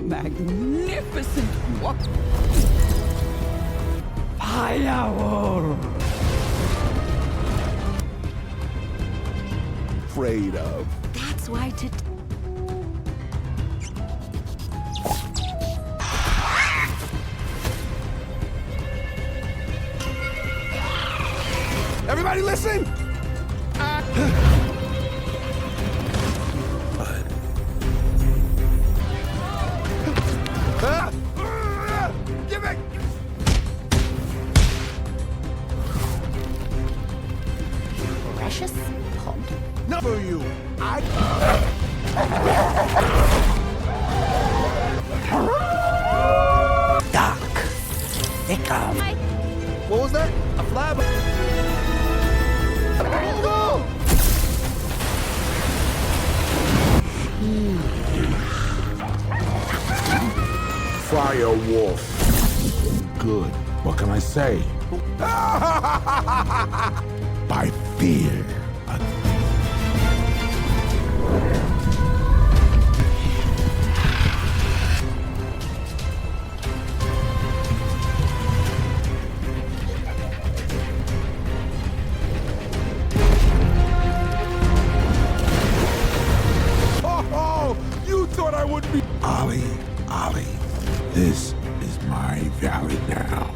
Magnificent! What? Firework! Afraid of. That's why Everybody listen! Give it! precious pod. Not for you. Dark. Thicker. What was that? A flab? Go! Fire wolf. Good. What can I say? By fear. Oh, you thought I would be. Ollie, this is my valley now.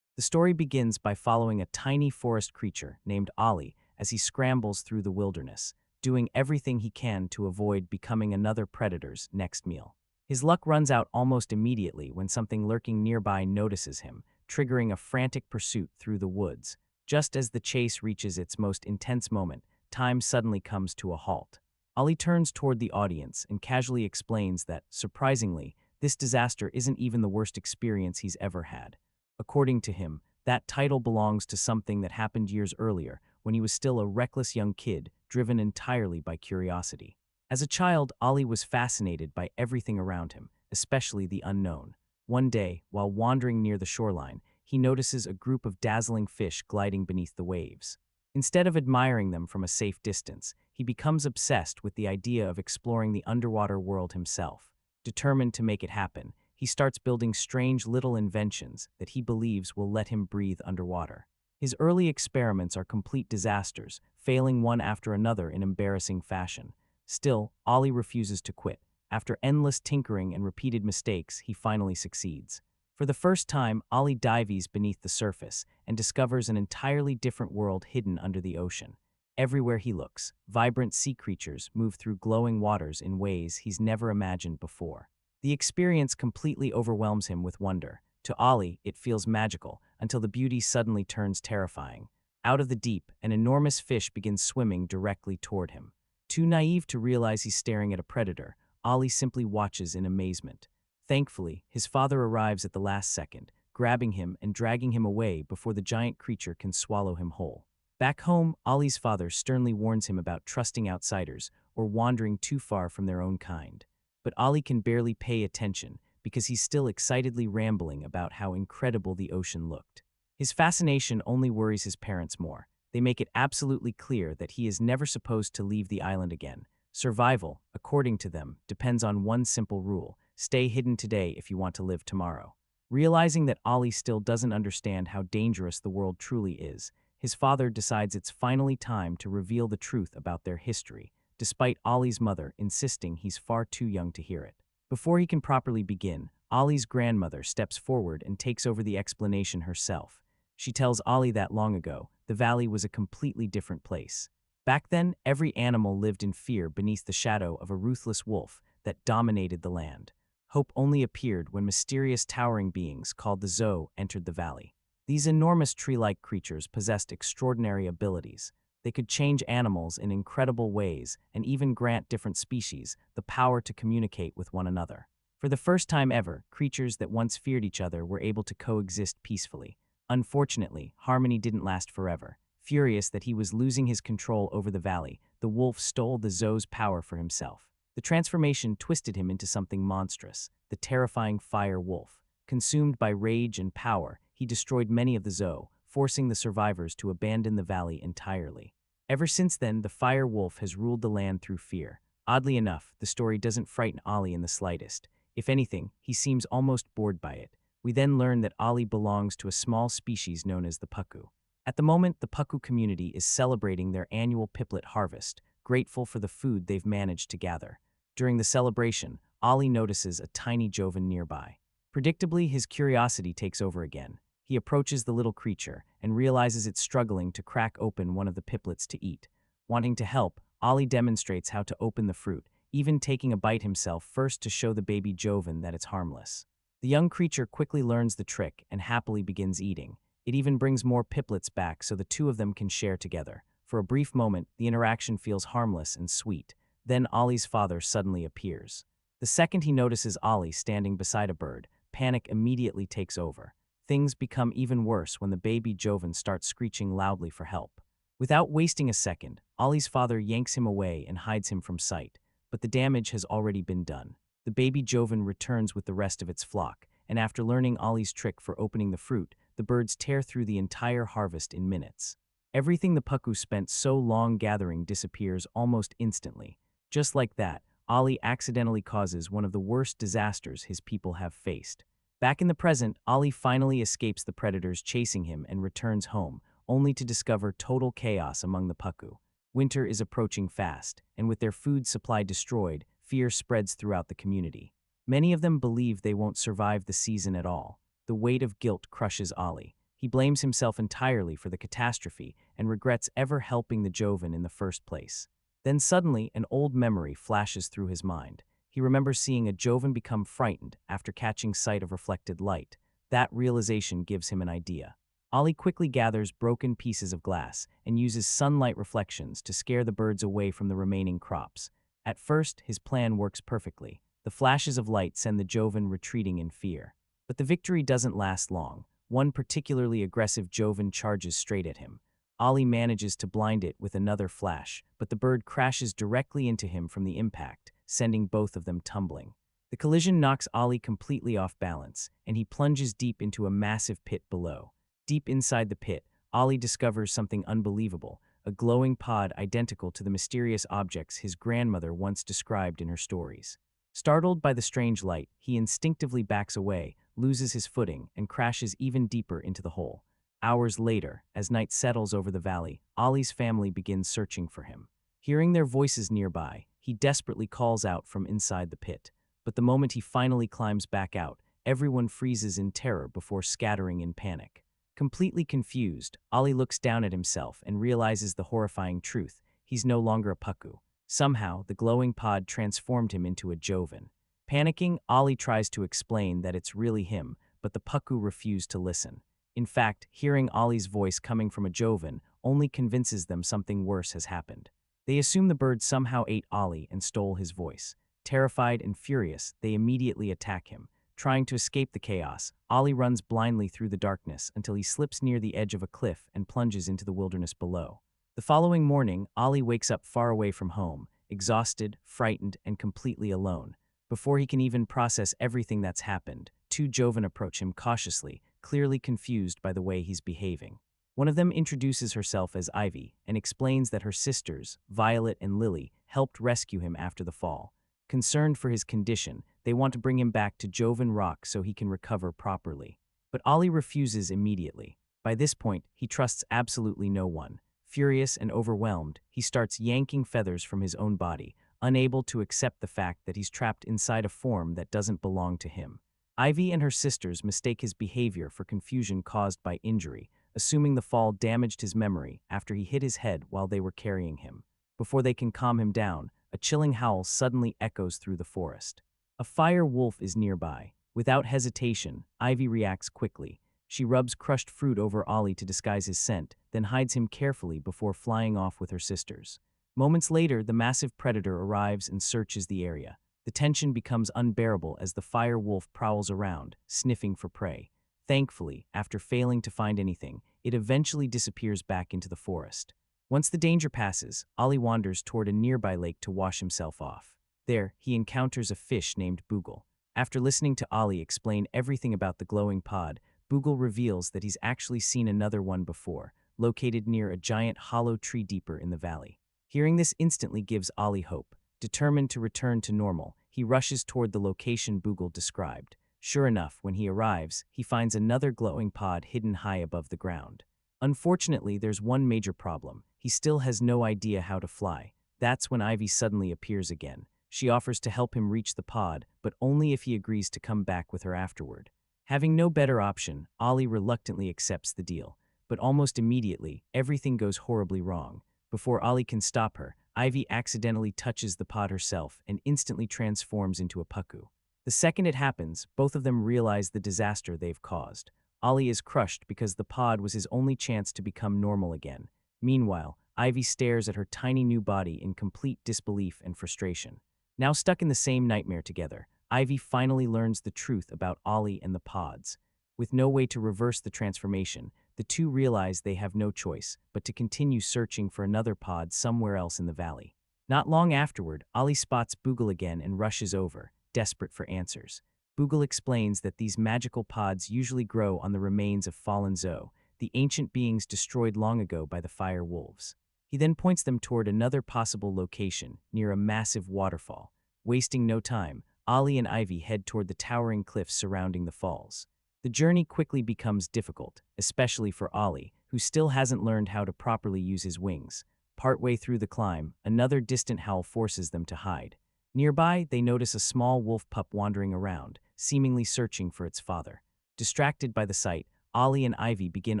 The story begins by following a tiny forest creature named Ollie as he scrambles through the wilderness, doing everything he can to avoid becoming another predator's next meal. His luck runs out almost immediately when something lurking nearby notices him, triggering a frantic pursuit through the woods. Just as the chase reaches its most intense moment, time suddenly comes to a halt. Ollie turns toward the audience and casually explains that, surprisingly, this disaster isn't even the worst experience he's ever had. According to him, that title belongs to something that happened years earlier, when he was still a reckless young kid, driven entirely by curiosity. As a child, Ollie was fascinated by everything around him, especially the unknown. One day, while wandering near the shoreline, he notices a group of dazzling fish gliding beneath the waves. Instead of admiring them from a safe distance, he becomes obsessed with the idea of exploring the underwater world himself. Determined to make it happen, he starts building strange little inventions that he believes will let him breathe underwater. His early experiments are complete disasters, failing one after another in embarrassing fashion. Still, Ollie refuses to quit. After endless tinkering and repeated mistakes, he finally succeeds. For the first time, Ollie dives beneath the surface and discovers an entirely different world hidden under the ocean. Everywhere he looks, vibrant sea creatures move through glowing waters in ways he's never imagined before. The experience completely overwhelms him with wonder. To Ollie, it feels magical, until the beauty suddenly turns terrifying. Out of the deep, an enormous fish begins swimming directly toward him. Too naive to realize he's staring at a predator, Ollie simply watches in amazement. Thankfully, his father arrives at the last second, grabbing him and dragging him away before the giant creature can swallow him whole. Back home, Ollie's father sternly warns him about trusting outsiders or wandering too far from their own kind. But Ollie can barely pay attention because he's still excitedly rambling about how incredible the ocean looked. His fascination only worries his parents more. They make it absolutely clear that he is never supposed to leave the island again. Survival, according to them, depends on one simple rule: stay hidden today if you want to live tomorrow. Realizing that Ollie still doesn't understand how dangerous the world truly is, his father decides it's finally time to reveal the truth about their history, despite Ollie's mother insisting he's far too young to hear it. Before he can properly begin, Ollie's grandmother steps forward and takes over the explanation herself. She tells Ollie that long ago, the valley was a completely different place. Back then, every animal lived in fear beneath the shadow of a ruthless wolf that dominated the land. Hope only appeared when mysterious towering beings called the Zo entered the valley. These enormous tree-like creatures possessed extraordinary abilities. They could change animals in incredible ways and even grant different species the power to communicate with one another. For the first time ever, creatures that once feared each other were able to coexist peacefully. Unfortunately, harmony didn't last forever. Furious that he was losing his control over the valley, the wolf stole the Zo's power for himself. The transformation twisted him into something monstrous, the terrifying fire wolf. Consumed by rage and power, he destroyed many of the Zo, forcing the survivors to abandon the valley entirely. Ever since then, the fire wolf has ruled the land through fear. Oddly enough, the story doesn't frighten Ollie in the slightest. If anything, he seems almost bored by it. We then learn that Ollie belongs to a small species known as the puku. At the moment, the puku community is celebrating their annual piplet harvest, grateful for the food they've managed to gather. During the celebration, Ollie notices a tiny Joven nearby. Predictably, his curiosity takes over again. He approaches the little creature and realizes it's struggling to crack open one of the piplets to eat. Wanting to help, Ollie demonstrates how to open the fruit, even taking a bite himself first to show the baby Joven that it's harmless. The young creature quickly learns the trick and happily begins eating. It even brings more piplets back so the two of them can share together. For a brief moment, the interaction feels harmless and sweet. Then Ollie's father suddenly appears. The second he notices Ollie standing beside a bird, panic immediately takes over. Things become even worse when the baby Joven starts screeching loudly for help. Without wasting a second, Ollie's father yanks him away and hides him from sight. But the damage has already been done. The baby Joven returns with the rest of its flock, and after learning Ollie's trick for opening the fruit, the birds tear through the entire harvest in minutes. Everything the puku spent so long gathering disappears almost instantly. Just like that, Ollie accidentally causes one of the worst disasters his people have faced. Back in the present, Ollie finally escapes the predators chasing him and returns home, only to discover total chaos among the puku. Winter is approaching fast, and with their food supply destroyed, fear spreads throughout the community. Many of them believe they won't survive the season at all. The weight of guilt crushes Ollie. He blames himself entirely for the catastrophe and regrets ever helping the Joven in the first place. Then suddenly, an old memory flashes through his mind. He remembers seeing a Joven become frightened after catching sight of reflected light. That realization gives him an idea. Ollie quickly gathers broken pieces of glass and uses sunlight reflections to scare the birds away from the remaining crops. At first, his plan works perfectly. The flashes of light send the Joven retreating in fear. But the victory doesn't last long. One particularly aggressive Joven charges straight at him. Ollie manages to blind it with another flash, but the bird crashes directly into him from the impact, sending both of them tumbling. The collision knocks Ollie completely off balance, and he plunges deep into a massive pit below. Deep inside the pit, Ollie discovers something unbelievable, a glowing pod identical to the mysterious objects his grandmother once described in her stories. Startled by the strange light, he instinctively backs away, loses his footing, and crashes even deeper into the hole. Hours later, as night settles over the valley, Ollie's family begins searching for him. Hearing their voices nearby, he desperately calls out from inside the pit. But the moment he finally climbs back out, everyone freezes in terror before scattering in panic. Completely confused, Ollie looks down at himself and realizes the horrifying truth. He's no longer a puku. Somehow, the glowing pod transformed him into a Joven. Panicking, Ollie tries to explain that it's really him, but the puku refuse to listen. In fact, hearing Ollie's voice coming from a Joven only convinces them something worse has happened. They assume the bird somehow ate Ollie and stole his voice. Terrified and furious, they immediately attack him. Trying to escape the chaos, Ollie runs blindly through the darkness until he slips near the edge of a cliff and plunges into the wilderness below. The following morning, Ollie wakes up far away from home, exhausted, frightened, and completely alone. Before he can even process everything that's happened, two Joven approach him cautiously, clearly confused by the way he's behaving. One of them introduces herself as Ivy and explains that her sisters, Violet and Lily, helped rescue him after the fall. Concerned for his condition, they want to bring him back to Joven Rock so he can recover properly. But Ollie refuses immediately. By this point, he trusts absolutely no one. Furious and overwhelmed, he starts yanking feathers from his own body, unable to accept the fact that he's trapped inside a form that doesn't belong to him. Ivy and her sisters mistake his behavior for confusion caused by injury, assuming the fall damaged his memory after he hit his head while they were carrying him. Before they can calm him down, a chilling howl suddenly echoes through the forest. A fire wolf is nearby. Without hesitation, Ivy reacts quickly. She rubs crushed fruit over Ollie to disguise his scent, then hides him carefully before flying off with her sisters. Moments later, the massive predator arrives and searches the area. The tension becomes unbearable as the fire wolf prowls around, sniffing for prey. Thankfully, after failing to find anything, it eventually disappears back into the forest. Once the danger passes, Ollie wanders toward a nearby lake to wash himself off. There, he encounters a fish named Boogle. After listening to Ollie explain everything about the glowing pod, Boogle reveals that he's actually seen another one before, located near a giant hollow tree deeper in the valley. Hearing this instantly gives Ollie hope. Determined to return to normal, he rushes toward the location Boogle described. Sure enough, when he arrives, he finds another glowing pod hidden high above the ground. Unfortunately, there's one major problem. He still has no idea how to fly. That's when Ivy suddenly appears again. She offers to help him reach the pod, but only if he agrees to come back with her afterward. Having no better option, Ollie reluctantly accepts the deal. But almost immediately, everything goes horribly wrong. Before Ollie can stop her, Ivy accidentally touches the pod herself and instantly transforms into a puku. The second it happens, both of them realize the disaster they've caused. Ollie is crushed because the pod was his only chance to become normal again. Meanwhile, Ivy stares at her tiny new body in complete disbelief and frustration. Now stuck in the same nightmare together, Ivy finally learns the truth about Ollie and the pods. With no way to reverse the transformation, the two realize they have no choice but to continue searching for another pod somewhere else in the valley. Not long afterward, Ollie spots Boogle again and rushes over, desperate for answers. Boogle explains that these magical pods usually grow on the remains of fallen Zo, the ancient beings destroyed long ago by the fire wolves. He then points them toward another possible location, near a massive waterfall. Wasting no time, Ollie and Ivy head toward the towering cliffs surrounding the falls. The journey quickly becomes difficult, especially for Ollie, who still hasn't learned how to properly use his wings. Partway through the climb, another distant howl forces them to hide. Nearby, they notice a small wolf pup wandering around, seemingly searching for its father. Distracted by the sight, Ollie and Ivy begin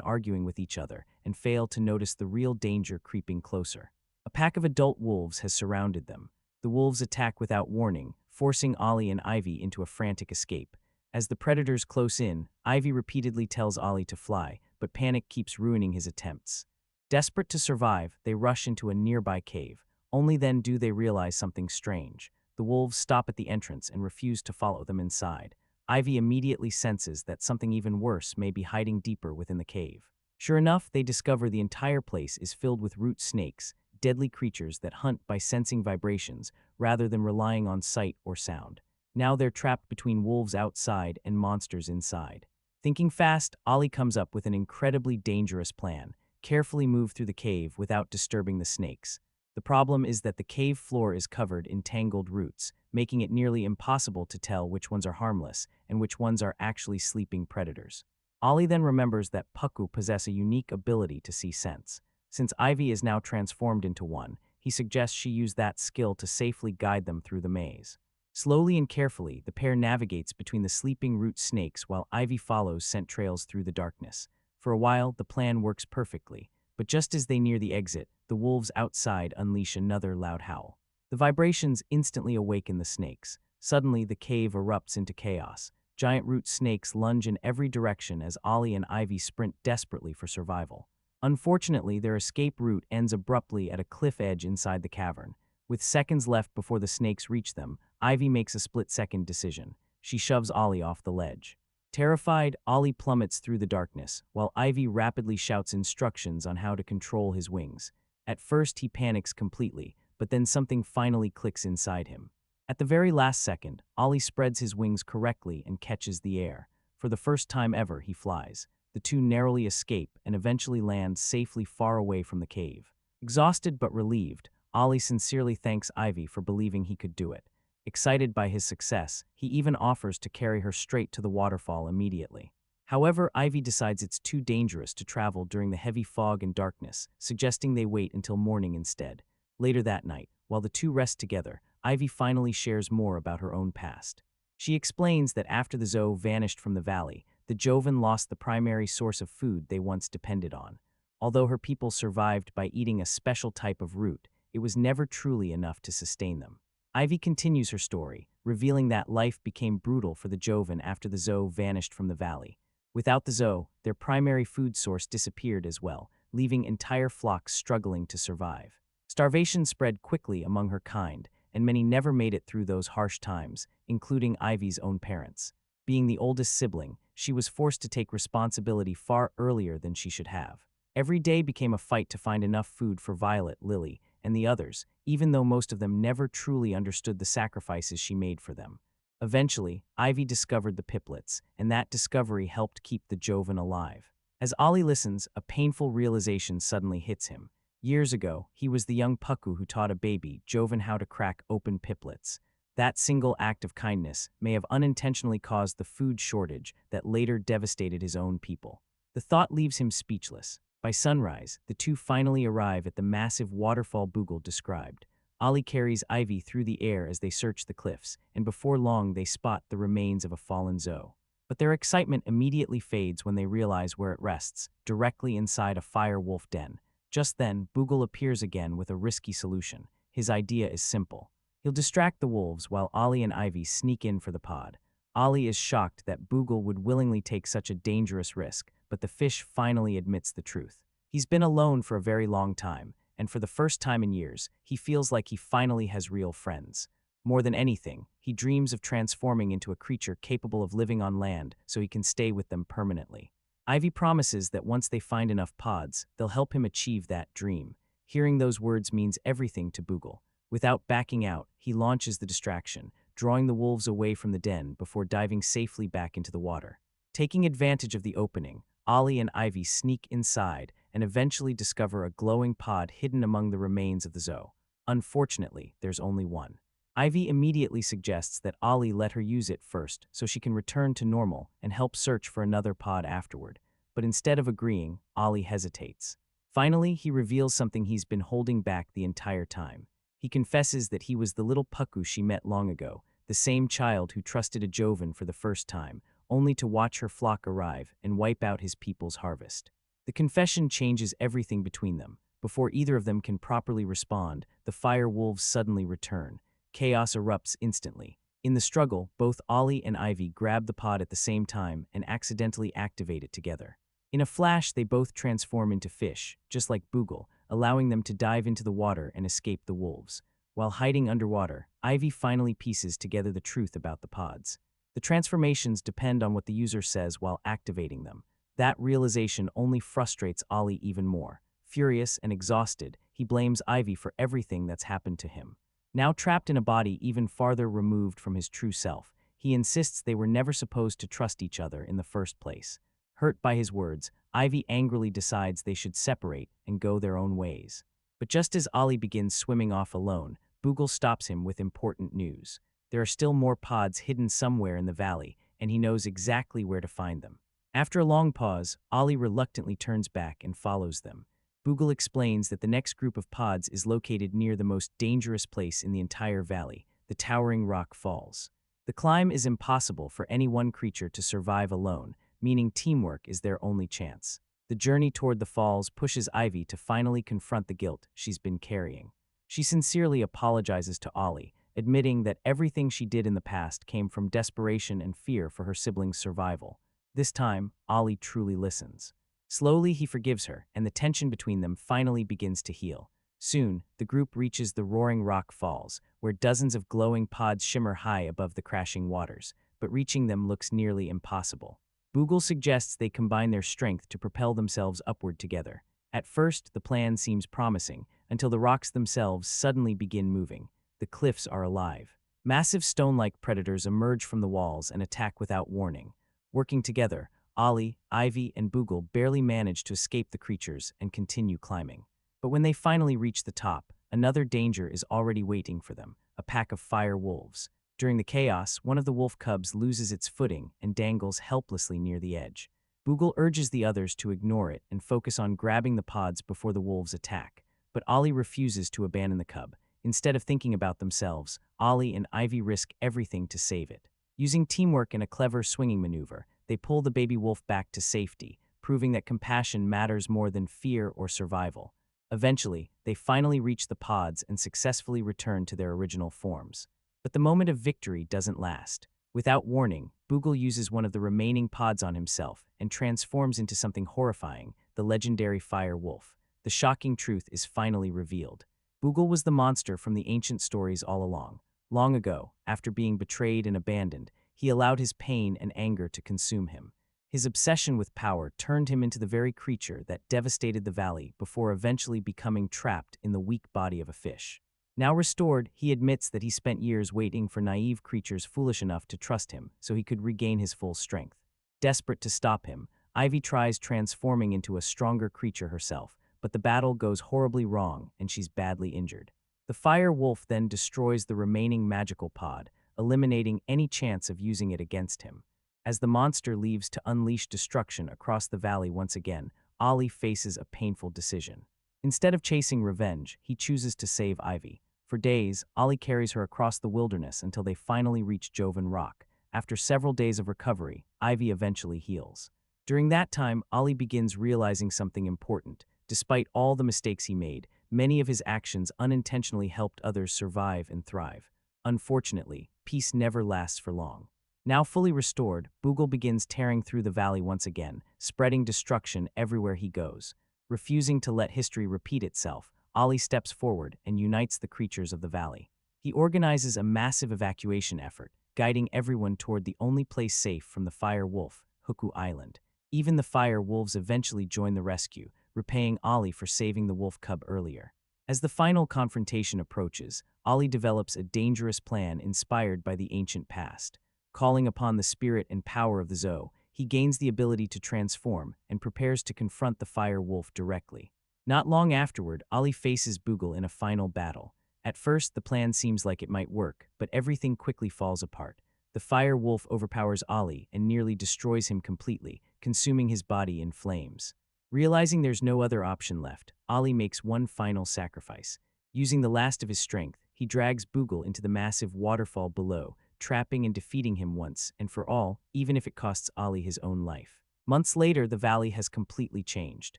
arguing with each other and fail to notice the real danger creeping closer. A pack of adult wolves has surrounded them. The wolves attack without warning, forcing Ollie and Ivy into a frantic escape. As the predators close in, Ivy repeatedly tells Ollie to fly, but panic keeps ruining his attempts. Desperate to survive, they rush into a nearby cave. Only then do they realize something strange. The wolves stop at the entrance and refuse to follow them inside. Ivy immediately senses that something even worse may be hiding deeper within the cave. Sure enough, they discover the entire place is filled with root snakes, deadly creatures that hunt by sensing vibrations rather than relying on sight or sound. Now they're trapped between wolves outside and monsters inside. Thinking fast, Ollie comes up with an incredibly dangerous plan. Carefully move through the cave without disturbing the snakes. The problem is that the cave floor is covered in tangled roots, making it nearly impossible to tell which ones are harmless and which ones are actually sleeping predators. Ollie then remembers that puku possess a unique ability to see scents. Since Ivy is now transformed into one, he suggests she use that skill to safely guide them through the maze. Slowly and carefully, the pair navigates between the sleeping root snakes while Ivy follows scent trails through the darkness. For a while, the plan works perfectly, but just as they near the exit, the wolves outside unleash another loud howl. The vibrations instantly awaken the snakes. Suddenly, the cave erupts into chaos. Giant root snakes lunge in every direction as Ollie and Ivy sprint desperately for survival. Unfortunately, their escape route ends abruptly at a cliff edge inside the cavern. With seconds left before the snakes reach them, Ivy makes a split-second decision. She shoves Ollie off the ledge. Terrified, Ollie plummets through the darkness, while Ivy rapidly shouts instructions on how to control his wings. At first, he panics completely, but then something finally clicks inside him. At the very last second, Ollie spreads his wings correctly and catches the air. For the first time ever, he flies. The two narrowly escape and eventually land safely far away from the cave. Exhausted but relieved, Ollie sincerely thanks Ivy for believing he could do it. Excited by his success, he even offers to carry her straight to the waterfall immediately. However, Ivy decides it's too dangerous to travel during the heavy fog and darkness, suggesting they wait until morning instead. Later that night, while the two rest together, Ivy finally shares more about her own past. She explains that after the zoo vanished from the valley, the Joven lost the primary source of food they once depended on. Although her people survived by eating a special type of root, it was never truly enough to sustain them. Ivy continues her story, revealing that life became brutal for the Joven after the zoo vanished from the valley. Without the zoo, their primary food source disappeared as well, leaving entire flocks struggling to survive. Starvation spread quickly among her kind, and many never made it through those harsh times, including Ivy's own parents. Being the oldest sibling, she was forced to take responsibility far earlier than she should have. Every day became a fight to find enough food for Violet, Lily, and the others, even though most of them never truly understood the sacrifices she made for them. Eventually, Ivy discovered the piplets, and that discovery helped keep the Joven alive. As Ollie listens, a painful realization suddenly hits him. Years ago, he was the young Puku who taught a baby, Joven, how to crack open piplets. That single act of kindness may have unintentionally caused the food shortage that later devastated his own people. The thought leaves him speechless. By sunrise, the two finally arrive at the massive waterfall Boogle described. Ollie carries Ivy through the air as they search the cliffs, and before long they spot the remains of a fallen zoo. But their excitement immediately fades when they realize where it rests, directly inside a fire wolf den. Just then, Boogle appears again with a risky solution. His idea is simple. He'll distract the wolves while Ollie and Ivy sneak in for the pod. Ollie is shocked that Boogle would willingly take such a dangerous risk, but the fish finally admits the truth. He's been alone for a very long time, and for the first time in years, he feels like he finally has real friends. More than anything, he dreams of transforming into a creature capable of living on land so he can stay with them permanently. Ivy promises that once they find enough pods, they'll help him achieve that dream. Hearing those words means everything to Boogle. Without backing out, he launches the distraction, drawing the wolves away from the den before diving safely back into the water. Taking advantage of the opening, Ollie and Ivy sneak inside and eventually discover a glowing pod hidden among the remains of the zoo. Unfortunately, there's only one. Ivy immediately suggests that Ollie let her use it first so she can return to normal and help search for another pod afterward. But instead of agreeing, Ollie hesitates. Finally, he reveals something he's been holding back the entire time. He confesses that he was the little Puku she met long ago, the same child who trusted a Joven for the first time, only to watch her flock arrive and wipe out his people's harvest. The confession changes everything between them. Before either of them can properly respond, the fire wolves suddenly return. Chaos erupts instantly. In the struggle, both Ollie and Ivy grab the pod at the same time and accidentally activate it together. In a flash, they both transform into fish, just like Boogle, allowing them to dive into the water and escape the wolves. While hiding underwater, Ivy finally pieces together the truth about the pods. The transformations depend on what the user says while activating them. That realization only frustrates Ollie even more. Furious and exhausted, he blames Ivy for everything that's happened to him. Now trapped in a body even farther removed from his true self, he insists they were never supposed to trust each other in the first place. Hurt by his words, Ivy angrily decides they should separate and go their own ways. But just as Ollie begins swimming off alone, Boogle stops him with important news. There are still more pods hidden somewhere in the valley, and he knows exactly where to find them. After a long pause, Ollie reluctantly turns back and follows them. Boogle explains that the next group of pods is located near the most dangerous place in the entire valley, the towering rock falls. The climb is impossible for any one creature to survive alone, meaning teamwork is their only chance. The journey toward the falls pushes Ivy to finally confront the guilt she's been carrying. She sincerely apologizes to Ollie, admitting that everything she did in the past came from desperation and fear for her siblings' survival. This time, Ollie truly listens. Slowly, he forgives her, and the tension between them finally begins to heal. Soon, the group reaches the roaring rock falls, where dozens of glowing pods shimmer high above the crashing waters, but reaching them looks nearly impossible. Boogle suggests they combine their strength to propel themselves upward together. At first, the plan seems promising, until the rocks themselves suddenly begin moving. The cliffs are alive. Massive stone-like predators emerge from the walls and attack without warning. Working together, Ollie, Ivy, and Boogle barely manage to escape the creatures and continue climbing. But when they finally reach the top, another danger is already waiting for them, a pack of fire wolves. During the chaos, one of the wolf cubs loses its footing and dangles helplessly near the edge. Boogle urges the others to ignore it and focus on grabbing the pods before the wolves attack. But Ollie refuses to abandon the cub. Instead of thinking about themselves, Ollie and Ivy risk everything to save it. Using teamwork and a clever swinging maneuver, they pull the baby wolf back to safety, proving that compassion matters more than fear or survival. Eventually, they finally reach the pods and successfully return to their original forms. But the moment of victory doesn't last. Without warning, Boogle uses one of the remaining pods on himself and transforms into something horrifying, the legendary fire wolf. The shocking truth is finally revealed. Boogle was the monster from the ancient stories all along. Long ago, after being betrayed and abandoned, he allowed his pain and anger to consume him. His obsession with power turned him into the very creature that devastated the valley before eventually becoming trapped in the weak body of a fish. Now restored, he admits that he spent years waiting for naive creatures foolish enough to trust him so he could regain his full strength. Desperate to stop him, Ivy tries transforming into a stronger creature herself, but the battle goes horribly wrong and she's badly injured. The fire wolf then destroys the remaining magical pod, eliminating any chance of using it against him. As the monster leaves to unleash destruction across the valley once again, Ollie faces a painful decision. Instead of chasing revenge, he chooses to save Ivy. For days, Ollie carries her across the wilderness until they finally reach Joven Rock. After several days of recovery, Ivy eventually heals. During that time, Ollie begins realizing something important. Despite all the mistakes he made, many of his actions unintentionally helped others survive and thrive. Unfortunately, peace never lasts for long. Now fully restored, Boogle begins tearing through the valley once again, spreading destruction everywhere he goes. Refusing to let history repeat itself, Ollie steps forward and unites the creatures of the valley. He organizes a massive evacuation effort, guiding everyone toward the only place safe from the fire wolf, Huku Island. Even the fire wolves eventually join the rescue, repaying Ollie for saving the wolf cub earlier. As the final confrontation approaches, Ollie develops a dangerous plan inspired by the ancient past. Calling upon the spirit and power of the Zoo, he gains the ability to transform and prepares to confront the fire wolf directly. Not long afterward, Ollie faces Boogle in a final battle. At first, the plan seems like it might work, but everything quickly falls apart. The fire wolf overpowers Ollie and nearly destroys him completely, consuming his body in flames. Realizing there's no other option left, Ollie makes one final sacrifice. Using the last of his strength, he drags Boogle into the massive waterfall below, trapping and defeating him once and for all, even if it costs Ollie his own life. Months later, the valley has completely changed.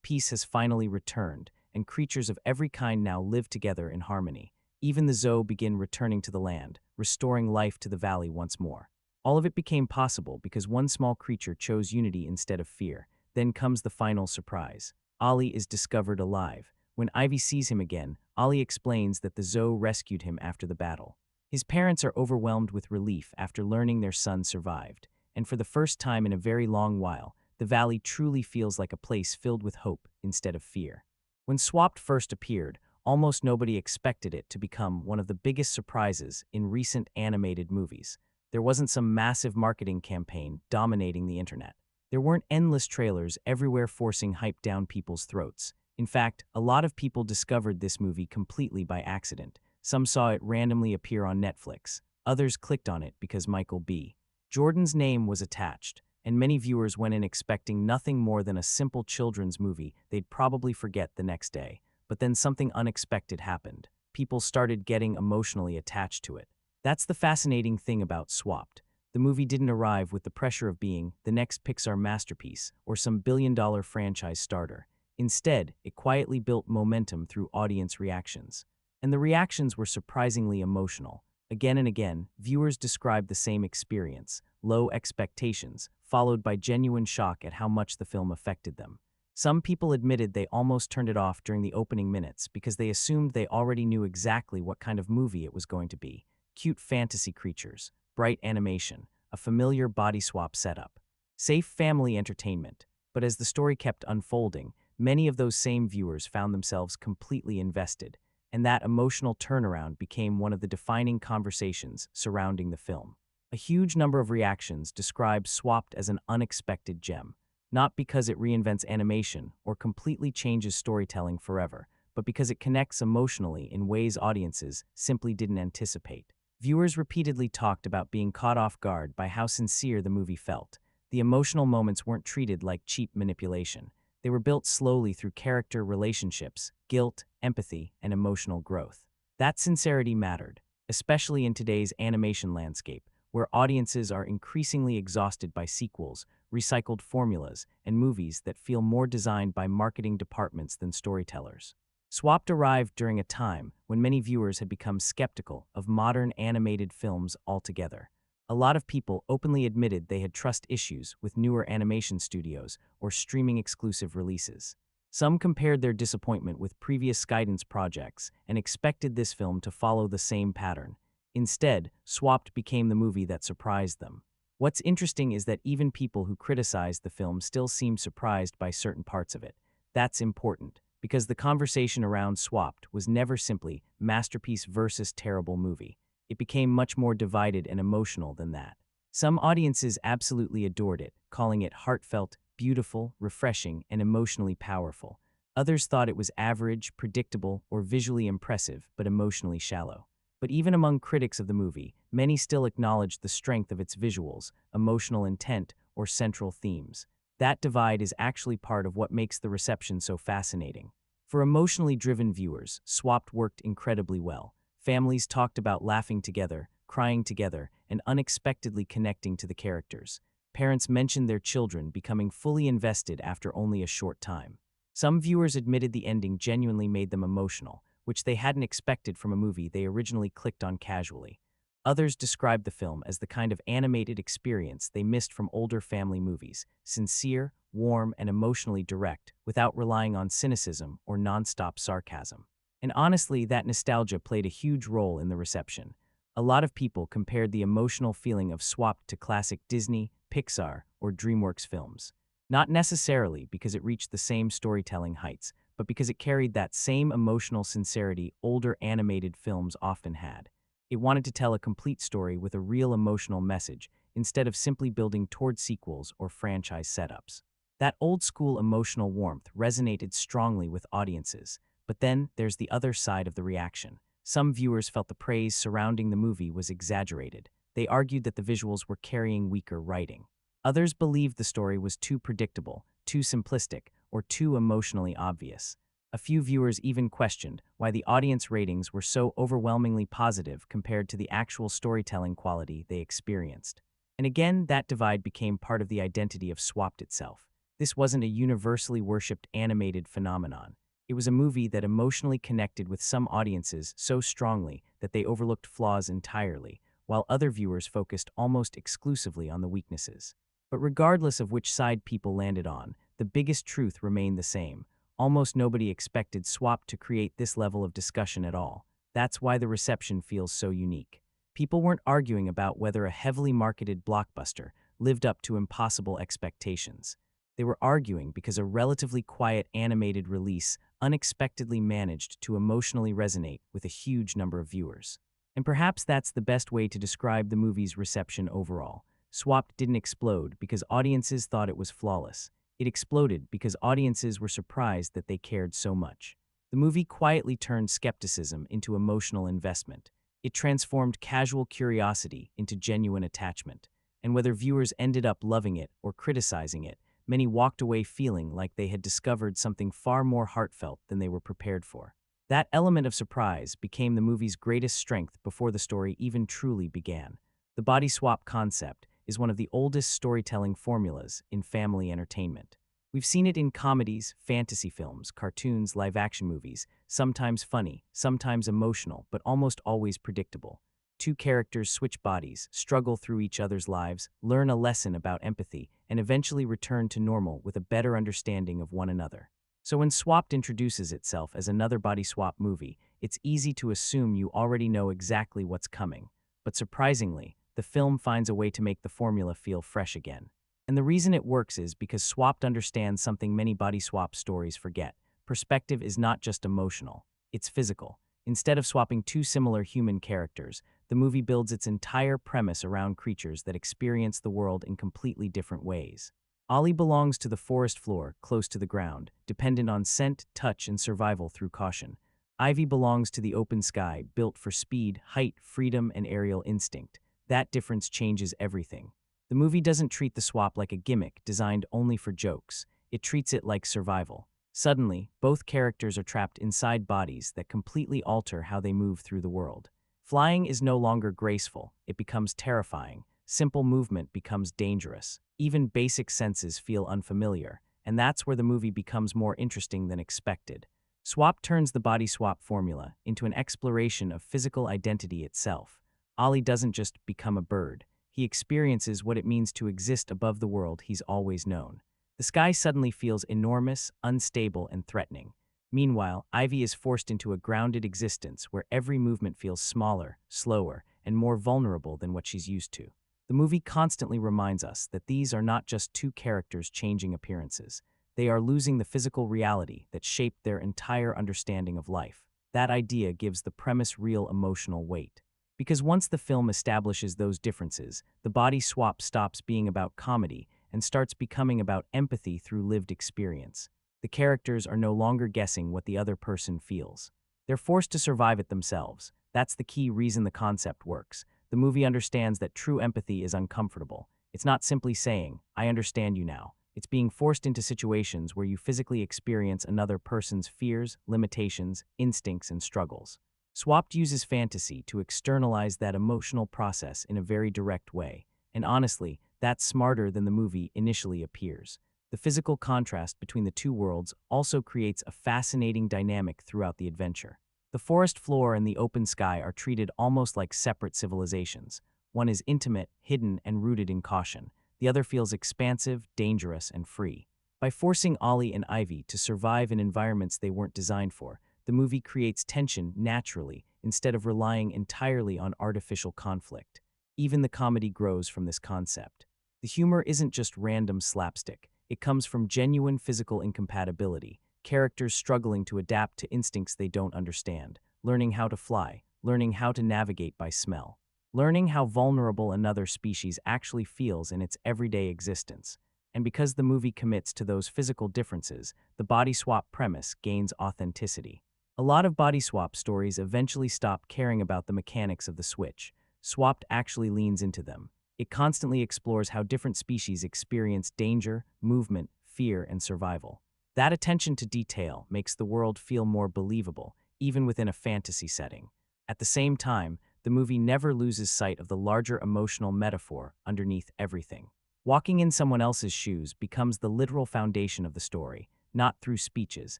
Peace has finally returned, and creatures of every kind now live together in harmony. Even the Zoo begin returning to the land, restoring life to the valley once more. All of it became possible because one small creature chose unity instead of fear. Then comes the final surprise. Ollie is discovered alive. When Ivy sees him again, Ollie explains that the Zoo rescued him after the battle. His parents are overwhelmed with relief after learning their son survived, and for the first time in a very long while, the valley truly feels like a place filled with hope instead of fear. When Swapped first appeared, almost nobody expected it to become one of the biggest surprises in recent animated movies. There wasn't some massive marketing campaign dominating the internet. There weren't endless trailers everywhere forcing hype down people's throats. In fact, a lot of people discovered this movie completely by accident. Some saw it randomly appear on Netflix. Others clicked on it because Michael B. Jordan's name was attached, and many viewers went in expecting nothing more than a simple children's movie they'd probably forget the next day. But then something unexpected happened. People started getting emotionally attached to it. That's the fascinating thing about Swapped. The movie didn't arrive with the pressure of being the next Pixar masterpiece or some billion-dollar franchise starter. Instead, it quietly built momentum through audience reactions. And the reactions were surprisingly emotional. Again and again, viewers described the same experience, low expectations, followed by genuine shock at how much the film affected them. Some people admitted they almost turned it off during the opening minutes because they assumed they already knew exactly what kind of movie it was going to be. Cute fantasy creatures, bright animation, a familiar body swap setup. Safe family entertainment. But as the story kept unfolding, many of those same viewers found themselves completely invested, and that emotional turnaround became one of the defining conversations surrounding the film. A huge number of reactions describe Swapped as an unexpected gem, not because it reinvents animation or completely changes storytelling forever, but because it connects emotionally in ways audiences simply didn't anticipate. Viewers repeatedly talked about being caught off guard by how sincere the movie felt. The emotional moments weren't treated like cheap manipulation. They were built slowly through character relationships, guilt, empathy, and emotional growth. That sincerity mattered, especially in today's animation landscape, where audiences are increasingly exhausted by sequels, recycled formulas, and movies that feel more designed by marketing departments than storytellers. Swapped arrived during a time when many viewers had become skeptical of modern animated films altogether. A lot of people openly admitted they had trust issues with newer animation studios or streaming-exclusive releases. Some compared their disappointment with previous Skydance projects and expected this film to follow the same pattern. Instead, Swapped became the movie that surprised them. What's interesting is that even people who criticized the film still seemed surprised by certain parts of it. That's important, because the conversation around Swapped was never simply masterpiece versus terrible movie. It became much more divided and emotional than that. Some audiences absolutely adored it, calling it heartfelt, beautiful, refreshing, and emotionally powerful. Others thought it was average, predictable, or visually impressive, but emotionally shallow. But even among critics of the movie, many still acknowledged the strength of its visuals, emotional intent, or central themes. That divide is actually part of what makes the reception so fascinating. For emotionally driven viewers, Swapped worked incredibly well. Families talked about laughing together, crying together, and unexpectedly connecting to the characters. Parents mentioned their children becoming fully invested after only a short time. Some viewers admitted the ending genuinely made them emotional, which they hadn't expected from a movie they originally clicked on casually. Others described the film as the kind of animated experience they missed from older family movies, sincere, warm, and emotionally direct, without relying on cynicism or nonstop sarcasm. And honestly, that nostalgia played a huge role in the reception. A lot of people compared the emotional feeling of Swapped to classic Disney, Pixar, or DreamWorks films. Not necessarily because it reached the same storytelling heights, but because it carried that same emotional sincerity older animated films often had. It wanted to tell a complete story with a real emotional message, instead of simply building toward sequels or franchise setups. That old-school emotional warmth resonated strongly with audiences. But then there's the other side of the reaction. Some viewers felt the praise surrounding the movie was exaggerated. They argued that the visuals were carrying weaker writing. Others believed the story was too predictable, too simplistic, or too emotionally obvious. A few viewers even questioned why the audience ratings were so overwhelmingly positive compared to the actual storytelling quality they experienced. And again, that divide became part of the identity of Swapped itself. This wasn't a universally worshipped animated phenomenon. It was a movie that emotionally connected with some audiences so strongly that they overlooked flaws entirely, while other viewers focused almost exclusively on the weaknesses. But regardless of which side people landed on, the biggest truth remained the same. Almost nobody expected Swapped to create this level of discussion at all. That's why the reception feels so unique. People weren't arguing about whether a heavily marketed blockbuster lived up to impossible expectations. They were arguing because a relatively quiet animated release unexpectedly managed to emotionally resonate with a huge number of viewers. And perhaps that's the best way to describe the movie's reception overall. Swapped didn't explode because audiences thought it was flawless. It exploded because audiences were surprised that they cared so much. The movie quietly turned skepticism into emotional investment. It transformed casual curiosity into genuine attachment. And whether viewers ended up loving it or criticizing it, many walked away feeling like they had discovered something far more heartfelt than they were prepared for. That element of surprise became the movie's greatest strength before the story even truly began. The body swap concept is one of the oldest storytelling formulas in family entertainment. We've seen it in comedies, fantasy films, cartoons, live-action movies, sometimes funny, sometimes emotional, but almost always predictable. Two characters switch bodies, struggle through each other's lives, learn a lesson about empathy, and eventually return to normal with a better understanding of one another. So when Swapped introduces itself as another body swap movie, it's easy to assume you already know exactly what's coming. But surprisingly, the film finds a way to make the formula feel fresh again. And the reason it works is because Swapped understands something many body swap stories forget. Perspective is not just emotional, it's physical. Instead of swapping two similar human characters, the movie builds its entire premise around creatures that experience the world in completely different ways. Ollie belongs to the forest floor, close to the ground, dependent on scent, touch, and survival through caution. Ivy belongs to the open sky, built for speed, height, freedom, and aerial instinct. That difference changes everything. The movie doesn't treat the swap like a gimmick designed only for jokes. It treats it like survival. Suddenly, both characters are trapped inside bodies that completely alter how they move through the world. Flying is no longer graceful, it becomes terrifying. Simple movement becomes dangerous. Even basic senses feel unfamiliar, and that's where the movie becomes more interesting than expected. Swap turns the body swap formula into an exploration of physical identity itself. Ollie doesn't just become a bird, he experiences what it means to exist above the world he's always known. The sky suddenly feels enormous, unstable, and threatening. Meanwhile, Ivy is forced into a grounded existence where every movement feels smaller, slower, and more vulnerable than what she's used to. The movie constantly reminds us that these are not just two characters changing appearances. They are losing the physical reality that shaped their entire understanding of life. That idea gives the premise real emotional weight. Because once the film establishes those differences, the body swap stops being about comedy and starts becoming about empathy through lived experience. The characters are no longer guessing what the other person feels. They're forced to survive it themselves. That's the key reason the concept works. The movie understands that true empathy is uncomfortable. It's not simply saying, "I understand you now." It's being forced into situations where you physically experience another person's fears, limitations, instincts, and struggles. Swapped uses fantasy to externalize that emotional process in a very direct way. And honestly, that's smarter than the movie initially appears. The physical contrast between the two worlds also creates a fascinating dynamic throughout the adventure. The forest floor and the open sky are treated almost like separate civilizations. One is intimate, hidden, and rooted in caution. The other feels expansive, dangerous, and free. By forcing Ollie and Ivy to survive in environments they weren't designed for, the movie creates tension naturally instead of relying entirely on artificial conflict. Even the comedy grows from this concept. The humor isn't just random slapstick. It comes from genuine physical incompatibility, characters struggling to adapt to instincts they don't understand, learning how to fly, learning how to navigate by smell, learning how vulnerable another species actually feels in its everyday existence. And because the movie commits to those physical differences, the body swap premise gains authenticity. A lot of body swap stories eventually stop caring about the mechanics of the switch. Swapped actually leans into them. It constantly explores how different species experience danger, movement, fear, and survival. That attention to detail makes the world feel more believable, even within a fantasy setting. At the same time, the movie never loses sight of the larger emotional metaphor underneath everything. Walking in someone else's shoes becomes the literal foundation of the story, not through speeches,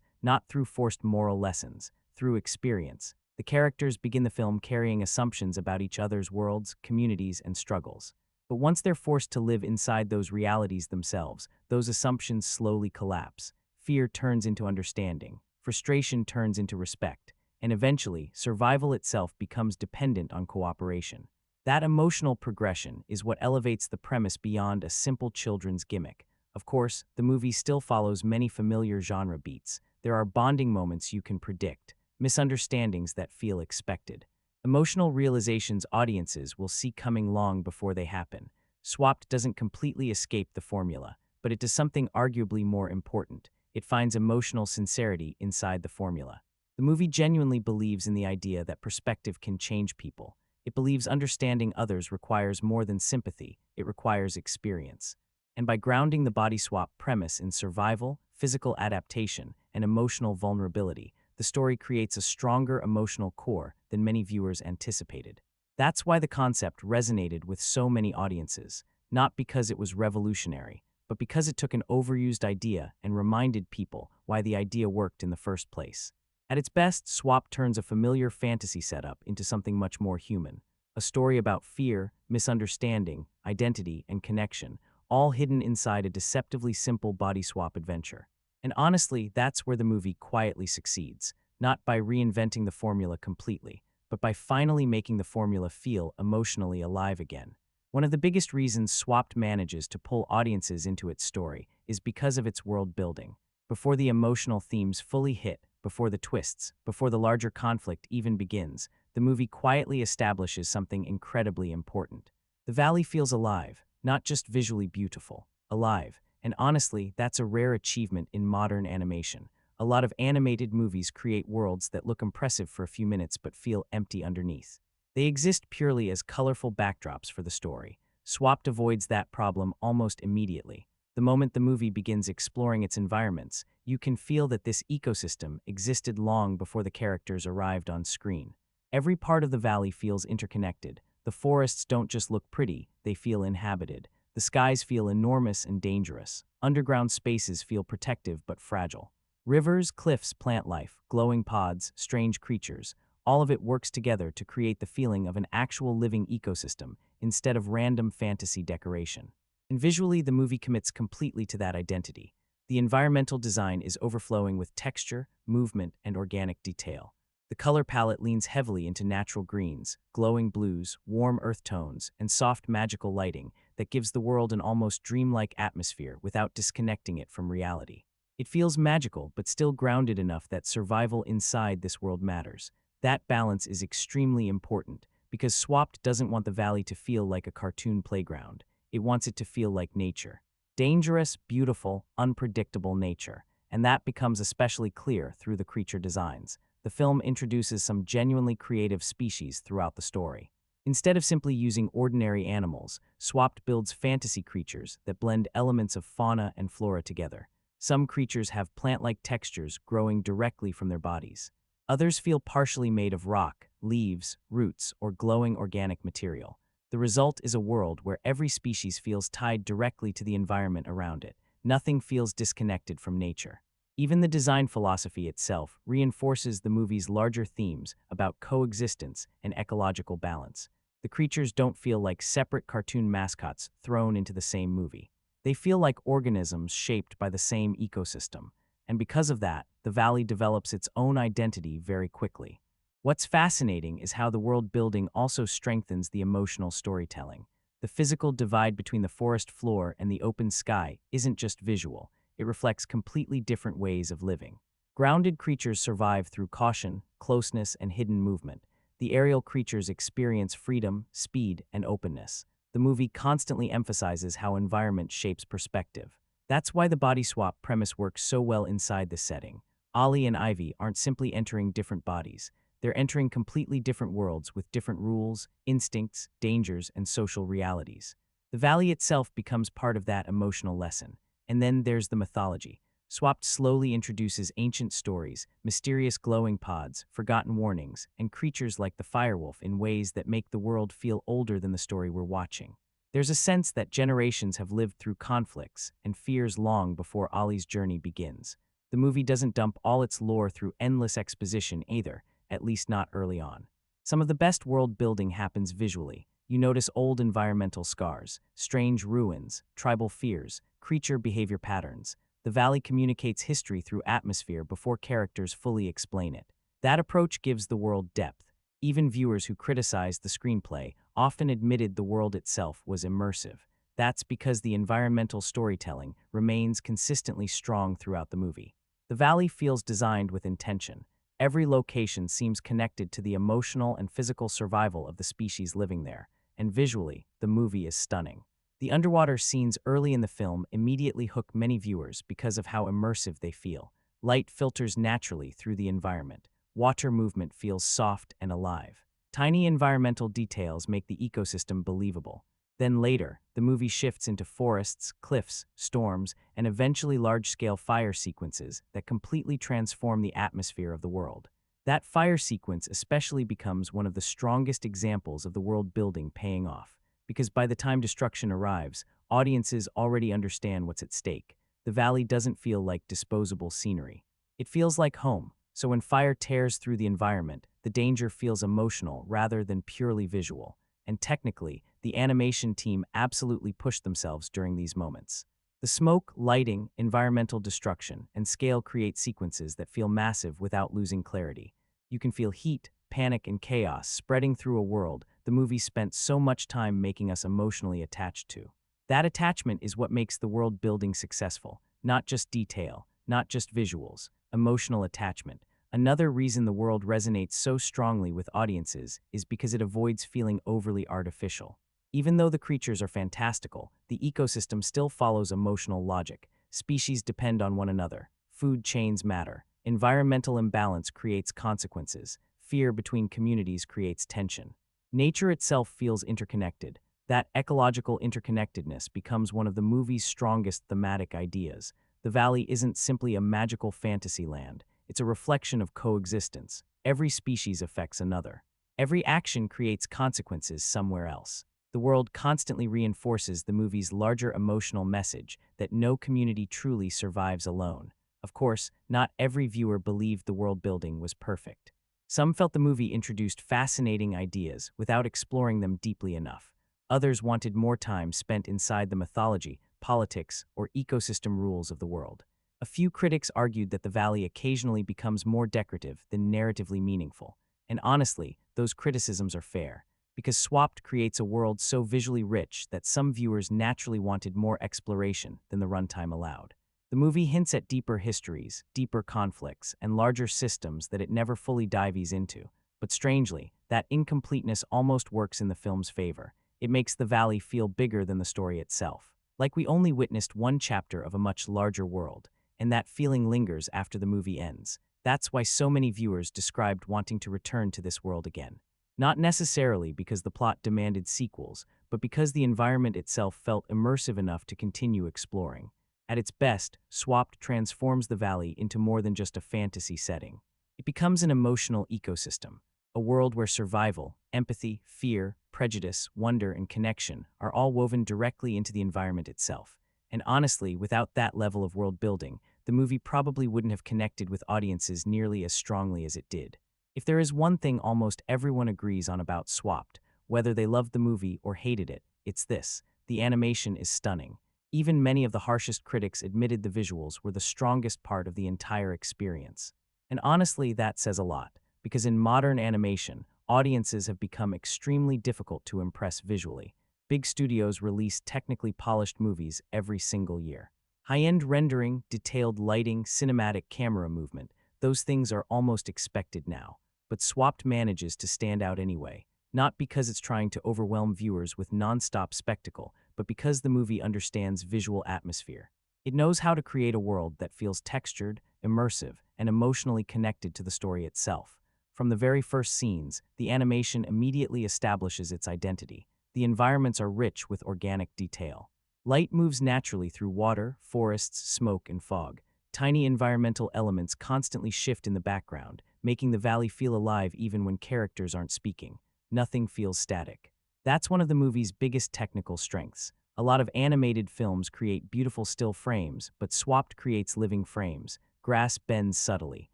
not through forced moral lessons, through experience. The characters begin the film carrying assumptions about each other's worlds, communities, and struggles. But once they're forced to live inside those realities themselves, those assumptions slowly collapse. Fear turns into understanding, frustration turns into respect, and eventually, survival itself becomes dependent on cooperation. That emotional progression is what elevates the premise beyond a simple children's gimmick. Of course, the movie still follows many familiar genre beats. There are bonding moments you can predict, misunderstandings that feel expected, emotional realizations audiences will see coming long before they happen. Swapped doesn't completely escape the formula, but it does something arguably more important. It finds emotional sincerity inside the formula. The movie genuinely believes in the idea that perspective can change people. It believes understanding others requires more than sympathy, it requires experience. And by grounding the body swap premise in survival, physical adaptation, and emotional vulnerability, the story creates a stronger emotional core than many viewers anticipated. That's why the concept resonated with so many audiences, not because it was revolutionary, but because it took an overused idea and reminded people why the idea worked in the first place. At its best, Swap turns a familiar fantasy setup into something much more human. A story about fear, misunderstanding, identity, and connection, all hidden inside a deceptively simple body swap adventure. And honestly, that's where the movie quietly succeeds, not by reinventing the formula completely, but by finally making the formula feel emotionally alive again. One of the biggest reasons Swapped manages to pull audiences into its story is because of its world building. Before the emotional themes fully hit, before the twists, before the larger conflict even begins, the movie quietly establishes something incredibly important. The valley feels alive, not just visually beautiful, alive. And honestly, that's a rare achievement in modern animation. A lot of animated movies create worlds that look impressive for a few minutes but feel empty underneath. They exist purely as colorful backdrops for the story. Swapped avoids that problem almost immediately. The moment the movie begins exploring its environments, you can feel that this ecosystem existed long before the characters arrived on screen. Every part of the valley feels interconnected. The forests don't just look pretty, they feel inhabited. The skies feel enormous and dangerous. Underground spaces feel protective but fragile. Rivers, cliffs, plant life, glowing pods, strange creatures, all of it works together to create the feeling of an actual living ecosystem instead of random fantasy decoration. And visually, the movie commits completely to that identity. The environmental design is overflowing with texture, movement, and organic detail. The color palette leans heavily into natural greens, glowing blues, warm earth tones, and soft magical lighting that gives the world an almost dreamlike atmosphere without disconnecting it from reality. It feels magical but still grounded enough that survival inside this world matters. That balance is extremely important because Swapped doesn't want the valley to feel like a cartoon playground. It wants it to feel like nature. Dangerous, beautiful, unpredictable nature. And that becomes especially clear through the creature designs. The film introduces some genuinely creative species throughout the story. Instead of simply using ordinary animals, Swapped builds fantasy creatures that blend elements of fauna and flora together. Some creatures have plant-like textures growing directly from their bodies. Others feel partially made of rock, leaves, roots, or glowing organic material. The result is a world where every species feels tied directly to the environment around it. Nothing feels disconnected from nature. Even the design philosophy itself reinforces the movie's larger themes about coexistence and ecological balance. The creatures don't feel like separate cartoon mascots thrown into the same movie. They feel like organisms shaped by the same ecosystem. And because of that, the valley develops its own identity very quickly. What's fascinating is how the world building also strengthens the emotional storytelling. The physical divide between the forest floor and the open sky isn't just visual. It reflects completely different ways of living. Grounded creatures survive through caution, closeness, and hidden movement. The aerial creatures experience freedom, speed, and openness. The movie constantly emphasizes how environment shapes perspective. That's why the body swap premise works so well inside this setting. Ollie and Ivy aren't simply entering different bodies. They're entering completely different worlds with different rules, instincts, dangers, and social realities. The valley itself becomes part of that emotional lesson. And then there's the mythology. Swapped slowly introduces ancient stories, mysterious glowing pods, forgotten warnings, and creatures like the firewolf in ways that make the world feel older than the story we're watching. There's a sense that generations have lived through conflicts and fears long before Ollie's journey begins. The movie doesn't dump all its lore through endless exposition either, at least not early on. Some of the best world building happens visually. You notice old environmental scars, strange ruins, tribal fears, creature behavior patterns. The valley communicates history through atmosphere before characters fully explain it. That approach gives the world depth. Even viewers who criticized the screenplay often admitted the world itself was immersive. That's because the environmental storytelling remains consistently strong throughout the movie. The valley feels designed with intention. Every location seems connected to the emotional and physical survival of the species living there, and visually, the movie is stunning. The underwater scenes early in the film immediately hook many viewers because of how immersive they feel. Light filters naturally through the environment. Water movement feels soft and alive. Tiny environmental details make the ecosystem believable. Then later, the movie shifts into forests, cliffs, storms, and eventually large-scale fire sequences that completely transform the atmosphere of the world. That fire sequence especially becomes one of the strongest examples of the world building paying off, because by the time destruction arrives, audiences already understand what's at stake. The valley doesn't feel like disposable scenery. It feels like home, so when fire tears through the environment, the danger feels emotional rather than purely visual. And technically, the animation team absolutely pushed themselves during these moments. The smoke, lighting, environmental destruction, and scale create sequences that feel massive without losing clarity. You can feel heat, panic, and chaos spreading through a world the movie spent so much time making us emotionally attached to. That attachment is what makes the world building successful, not just detail, not just visuals, emotional attachment. Another reason the world resonates so strongly with audiences is because it avoids feeling overly artificial. Even though the creatures are fantastical, the ecosystem still follows emotional logic. Species depend on one another. Food chains matter. Environmental imbalance creates consequences. Fear between communities creates tension. Nature itself feels interconnected. That ecological interconnectedness becomes one of the movie's strongest thematic ideas. The valley isn't simply a magical fantasy land. It's a reflection of coexistence. Every species affects another. Every action creates consequences somewhere else. The world constantly reinforces the movie's larger emotional message that no community truly survives alone. Of course, not every viewer believed the world building was perfect. Some felt the movie introduced fascinating ideas without exploring them deeply enough. Others wanted more time spent inside the mythology, politics, or ecosystem rules of the world. A few critics argued that the valley occasionally becomes more decorative than narratively meaningful. And honestly, those criticisms are fair, because Swapped creates a world so visually rich that some viewers naturally wanted more exploration than the runtime allowed. The movie hints at deeper histories, deeper conflicts, and larger systems that it never fully dives into. But strangely, that incompleteness almost works in the film's favor. It makes the valley feel bigger than the story itself, like we only witnessed one chapter of a much larger world, and that feeling lingers after the movie ends. That's why so many viewers described wanting to return to this world again. Not necessarily because the plot demanded sequels, but because the environment itself felt immersive enough to continue exploring. At its best, Swapped transforms the valley into more than just a fantasy setting. It becomes an emotional ecosystem, a world where survival, empathy, fear, prejudice, wonder, and connection are all woven directly into the environment itself. And honestly, without that level of world building, the movie probably wouldn't have connected with audiences nearly as strongly as it did. If there is one thing almost everyone agrees on about Swapped, whether they loved the movie or hated it, it's this: the animation is stunning. Even many of the harshest critics admitted the visuals were the strongest part of the entire experience. And honestly, that says a lot, because in modern animation, audiences have become extremely difficult to impress visually. Big studios release technically polished movies every single year. High-end rendering, detailed lighting, cinematic camera movement, those things are almost expected now. But Swapped manages to stand out anyway, not because it's trying to overwhelm viewers with non-stop spectacle, but because the movie understands visual atmosphere. It knows how to create a world that feels textured, immersive, and emotionally connected to the story itself. From the very first scenes, the animation immediately establishes its identity. The environments are rich with organic detail. Light moves naturally through water, forests, smoke, and fog. Tiny environmental elements constantly shift in the background, making the valley feel alive even when characters aren't speaking. Nothing feels static. That's one of the movie's biggest technical strengths. A lot of animated films create beautiful still frames, but Swapped creates living frames. Grass bends subtly.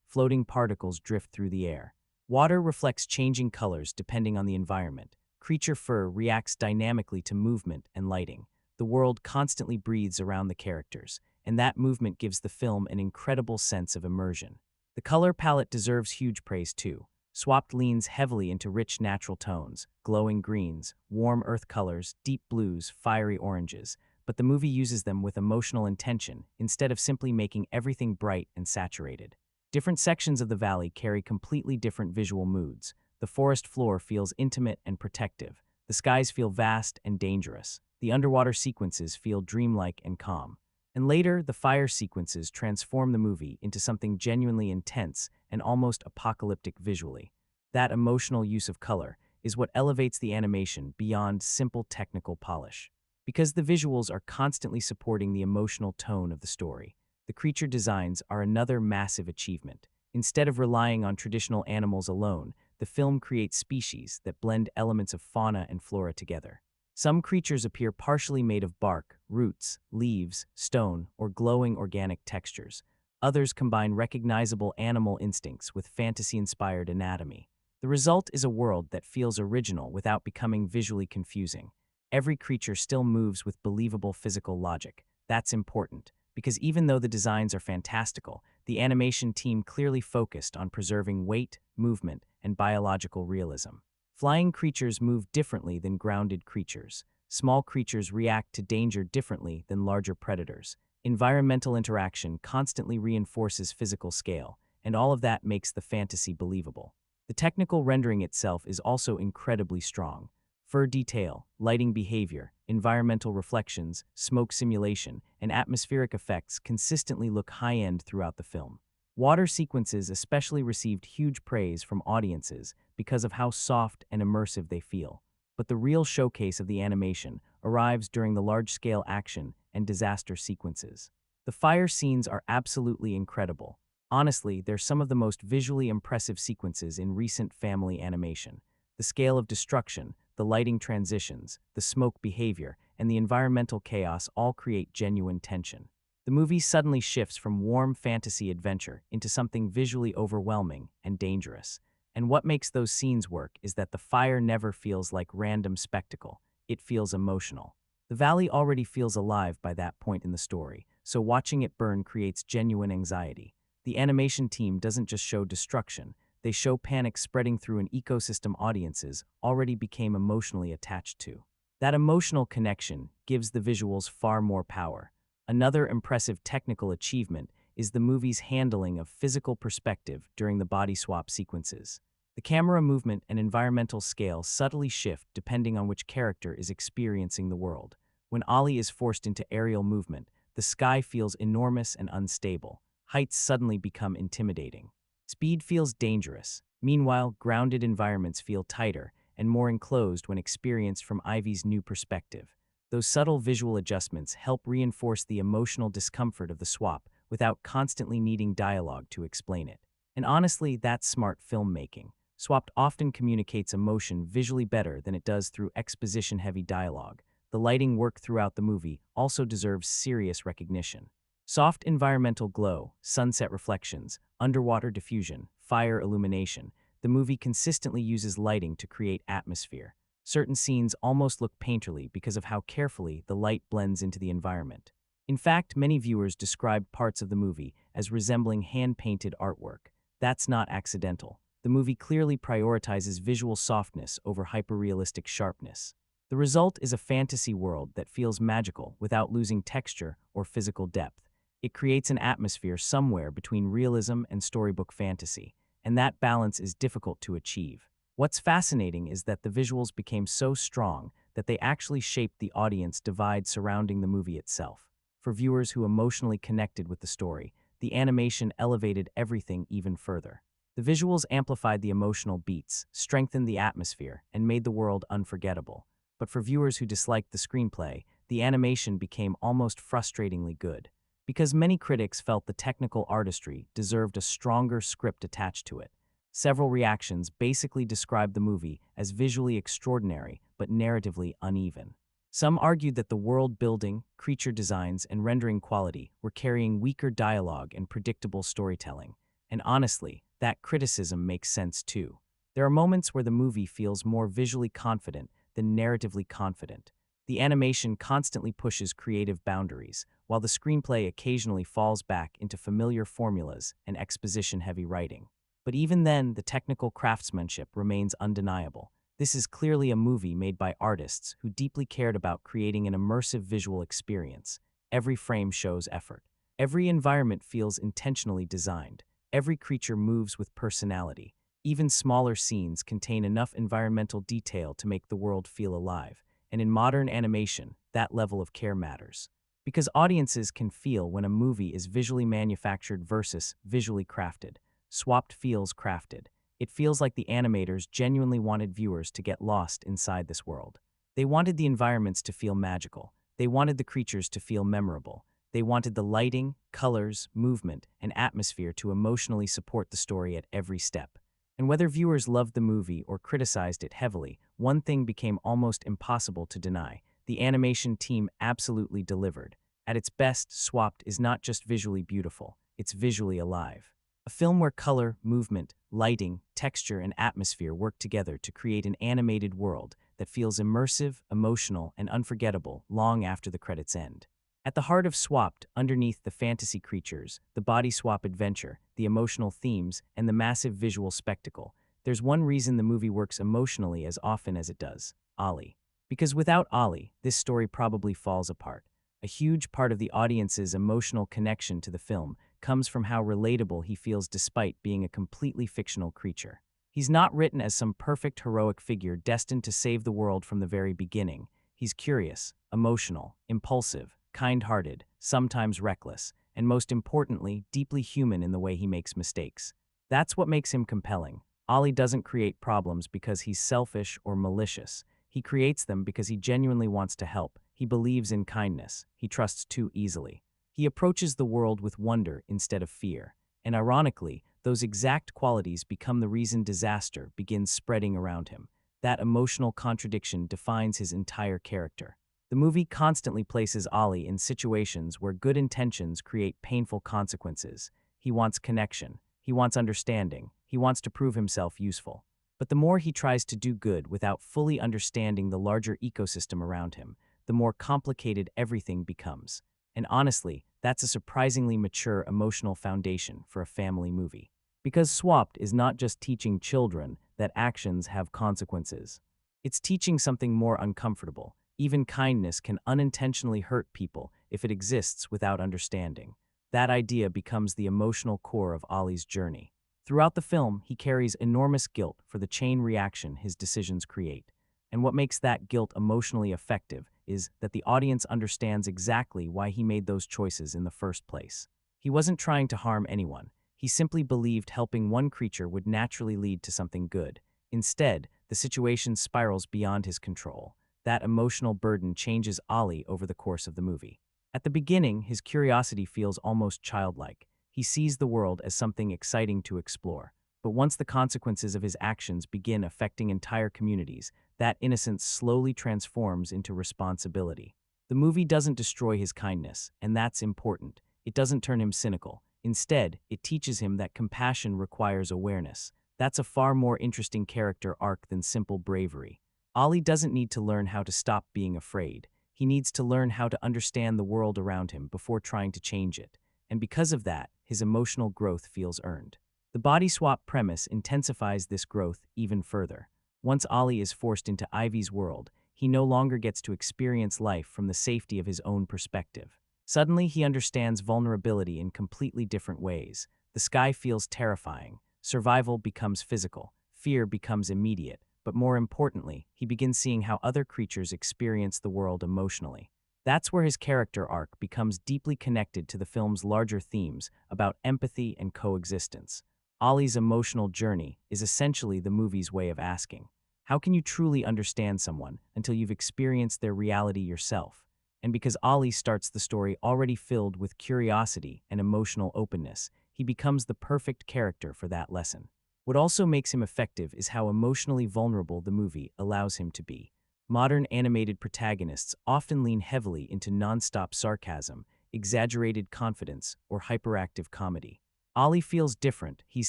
Floating particles drift through the air. Water reflects changing colors depending on the environment. Creature fur reacts dynamically to movement and lighting. The world constantly breathes around the characters, and that movement gives the film an incredible sense of immersion. The color palette deserves huge praise too. Swapped leans heavily into rich natural tones, glowing greens, warm earth colors, deep blues, fiery oranges, but the movie uses them with emotional intention instead of simply making everything bright and saturated. Different sections of the valley carry completely different visual moods. The forest floor feels intimate and protective. The skies feel vast and dangerous. The underwater sequences feel dreamlike and calm. And later, the fire sequences transform the movie into something genuinely intense and almost apocalyptic visually. That emotional use of color, is what elevates the animation beyond simple technical polish. Because the visuals are constantly supporting the emotional tone of the story, the creature designs are another massive achievement. Instead of relying on traditional animals alone, the film creates species that blend elements of fauna and flora together. Some creatures appear partially made of bark, roots, leaves, stone, or glowing organic textures. Others combine recognizable animal instincts with fantasy-inspired anatomy. The result is a world that feels original without becoming visually confusing. Every creature still moves with believable physical logic. That's important, because even though the designs are fantastical, the animation team clearly focused on preserving weight, movement, and biological realism. Flying creatures move differently than grounded creatures. Small creatures react to danger differently than larger predators. Environmental interaction constantly reinforces physical scale, and all of that makes the fantasy believable. The technical rendering itself is also incredibly strong. Fur detail, lighting behavior, environmental reflections, smoke simulation, and atmospheric effects consistently look high-end throughout the film. Water sequences especially received huge praise from audiences because of how soft and immersive they feel. But the real showcase of the animation arrives during the large-scale action and disaster sequences. The fire scenes are absolutely incredible. Honestly, they're some of the most visually impressive sequences in recent family animation. The scale of destruction, the lighting transitions, the smoke behavior, and the environmental chaos all create genuine tension. The movie suddenly shifts from warm fantasy adventure into something visually overwhelming and dangerous. And what makes those scenes work is that the fire never feels like random spectacle. It feels emotional. The valley already feels alive by that point in the story, so watching it burn creates genuine anxiety. The animation team doesn't just show destruction, they show panic spreading through an ecosystem audiences already became emotionally attached to. That emotional connection gives the visuals far more power. Another impressive technical achievement is the movie's handling of physical perspective during the body swap sequences. The camera movement and environmental scale subtly shift depending on which character is experiencing the world. When Ollie is forced into aerial movement, the sky feels enormous and unstable. Heights suddenly become intimidating. Speed feels dangerous. Meanwhile, grounded environments feel tighter and more enclosed when experienced from Ivy's new perspective. Those subtle visual adjustments help reinforce the emotional discomfort of the swap without constantly needing dialogue to explain it. And honestly, that's smart filmmaking. Swapped often communicates emotion visually better than it does through exposition-heavy dialogue. The lighting work throughout the movie also deserves serious recognition. Soft environmental glow, sunset reflections, underwater diffusion, fire illumination. The movie consistently uses lighting to create atmosphere. Certain scenes almost look painterly because of how carefully the light blends into the environment. In fact, many viewers described parts of the movie as resembling hand-painted artwork. That's not accidental. The movie clearly prioritizes visual softness over hyperrealistic sharpness. The result is a fantasy world that feels magical without losing texture or physical depth. It creates an atmosphere somewhere between realism and storybook fantasy, and that balance is difficult to achieve. What's fascinating is that the visuals became so strong that they actually shaped the audience divide surrounding the movie itself. For viewers who emotionally connected with the story, the animation elevated everything even further. The visuals amplified the emotional beats, strengthened the atmosphere, and made the world unforgettable. But for viewers who disliked the screenplay, the animation became almost frustratingly good. Because many critics felt the technical artistry deserved a stronger script attached to it. Several reactions basically described the movie as visually extraordinary but narratively uneven. Some argued that the world building, creature designs, and rendering quality were carrying weaker dialogue and predictable storytelling. And honestly, that criticism makes sense too. There are moments where the movie feels more visually confident than narratively confident. The animation constantly pushes creative boundaries, while the screenplay occasionally falls back into familiar formulas and exposition-heavy writing. But even then, the technical craftsmanship remains undeniable. This is clearly a movie made by artists who deeply cared about creating an immersive visual experience. Every frame shows effort. Every environment feels intentionally designed. Every creature moves with personality. Even smaller scenes contain enough environmental detail to make the world feel alive. And in modern animation, that level of care matters. Because audiences can feel when a movie is visually manufactured versus visually crafted. Swapped feels crafted. It feels like the animators genuinely wanted viewers to get lost inside this world. They wanted the environments to feel magical. They wanted the creatures to feel memorable. They wanted the lighting, colors, movement, and atmosphere to emotionally support the story at every step. And whether viewers loved the movie or criticized it heavily, one thing became almost impossible to deny. The animation team absolutely delivered. At its best, Swapped is not just visually beautiful, it's visually alive. A film where color, movement, lighting, texture, and atmosphere work together to create an animated world that feels immersive, emotional, and unforgettable long after the credits end. At the heart of Swapped, underneath the fantasy creatures, the body swap adventure, the emotional themes, and the massive visual spectacle, there's one reason the movie works emotionally as often as it does: Ollie. Because without Ollie, this story probably falls apart. A huge part of the audience's emotional connection to the film comes from how relatable he feels despite being a completely fictional creature. He's not written as some perfect heroic figure destined to save the world from the very beginning. He's curious, emotional, impulsive, kind-hearted, sometimes reckless, and most importantly, deeply human in the way he makes mistakes. That's what makes him compelling. Ollie doesn't create problems because he's selfish or malicious. He creates them because he genuinely wants to help. He believes in kindness. He trusts too easily. He approaches the world with wonder instead of fear. And ironically, those exact qualities become the reason disaster begins spreading around him. That emotional contradiction defines his entire character. The movie constantly places Ollie in situations where good intentions create painful consequences. He wants connection. He wants understanding. He wants to prove himself useful. But the more he tries to do good without fully understanding the larger ecosystem around him, the more complicated everything becomes. And honestly, that's a surprisingly mature emotional foundation for a family movie. Because Swapped is not just teaching children that actions have consequences. It's teaching something more uncomfortable. Even kindness can unintentionally hurt people if it exists without understanding. That idea becomes the emotional core of Ollie's journey. Throughout the film, he carries enormous guilt for the chain reaction his decisions create. And what makes that guilt emotionally effective is that the audience understands exactly why he made those choices in the first place. He wasn't trying to harm anyone. He simply believed helping one creature would naturally lead to something good. Instead, the situation spirals beyond his control. That emotional burden changes Ollie over the course of the movie. At the beginning, his curiosity feels almost childlike. He sees the world as something exciting to explore. But once the consequences of his actions begin affecting entire communities, that innocence slowly transforms into responsibility. The movie doesn't destroy his kindness, and that's important. It doesn't turn him cynical. Instead, it teaches him that compassion requires awareness. That's a far more interesting character arc than simple bravery. Ollie doesn't need to learn how to stop being afraid. He needs to learn how to understand the world around him before trying to change it. And because of that, his emotional growth feels earned. The body swap premise intensifies this growth even further. Once Ollie is forced into Ivy's world, he no longer gets to experience life from the safety of his own perspective. Suddenly, he understands vulnerability in completely different ways. The sky feels terrifying. Survival becomes physical. Fear becomes immediate. But more importantly, he begins seeing how other creatures experience the world emotionally. That's where his character arc becomes deeply connected to the film's larger themes about empathy and coexistence. Ollie's emotional journey is essentially the movie's way of asking, how can you truly understand someone until you've experienced their reality yourself? And because Ollie starts the story already filled with curiosity and emotional openness, he becomes the perfect character for that lesson. What also makes him effective is how emotionally vulnerable the movie allows him to be. Modern animated protagonists often lean heavily into nonstop sarcasm, exaggerated confidence, or hyperactive comedy. Ollie feels different. He's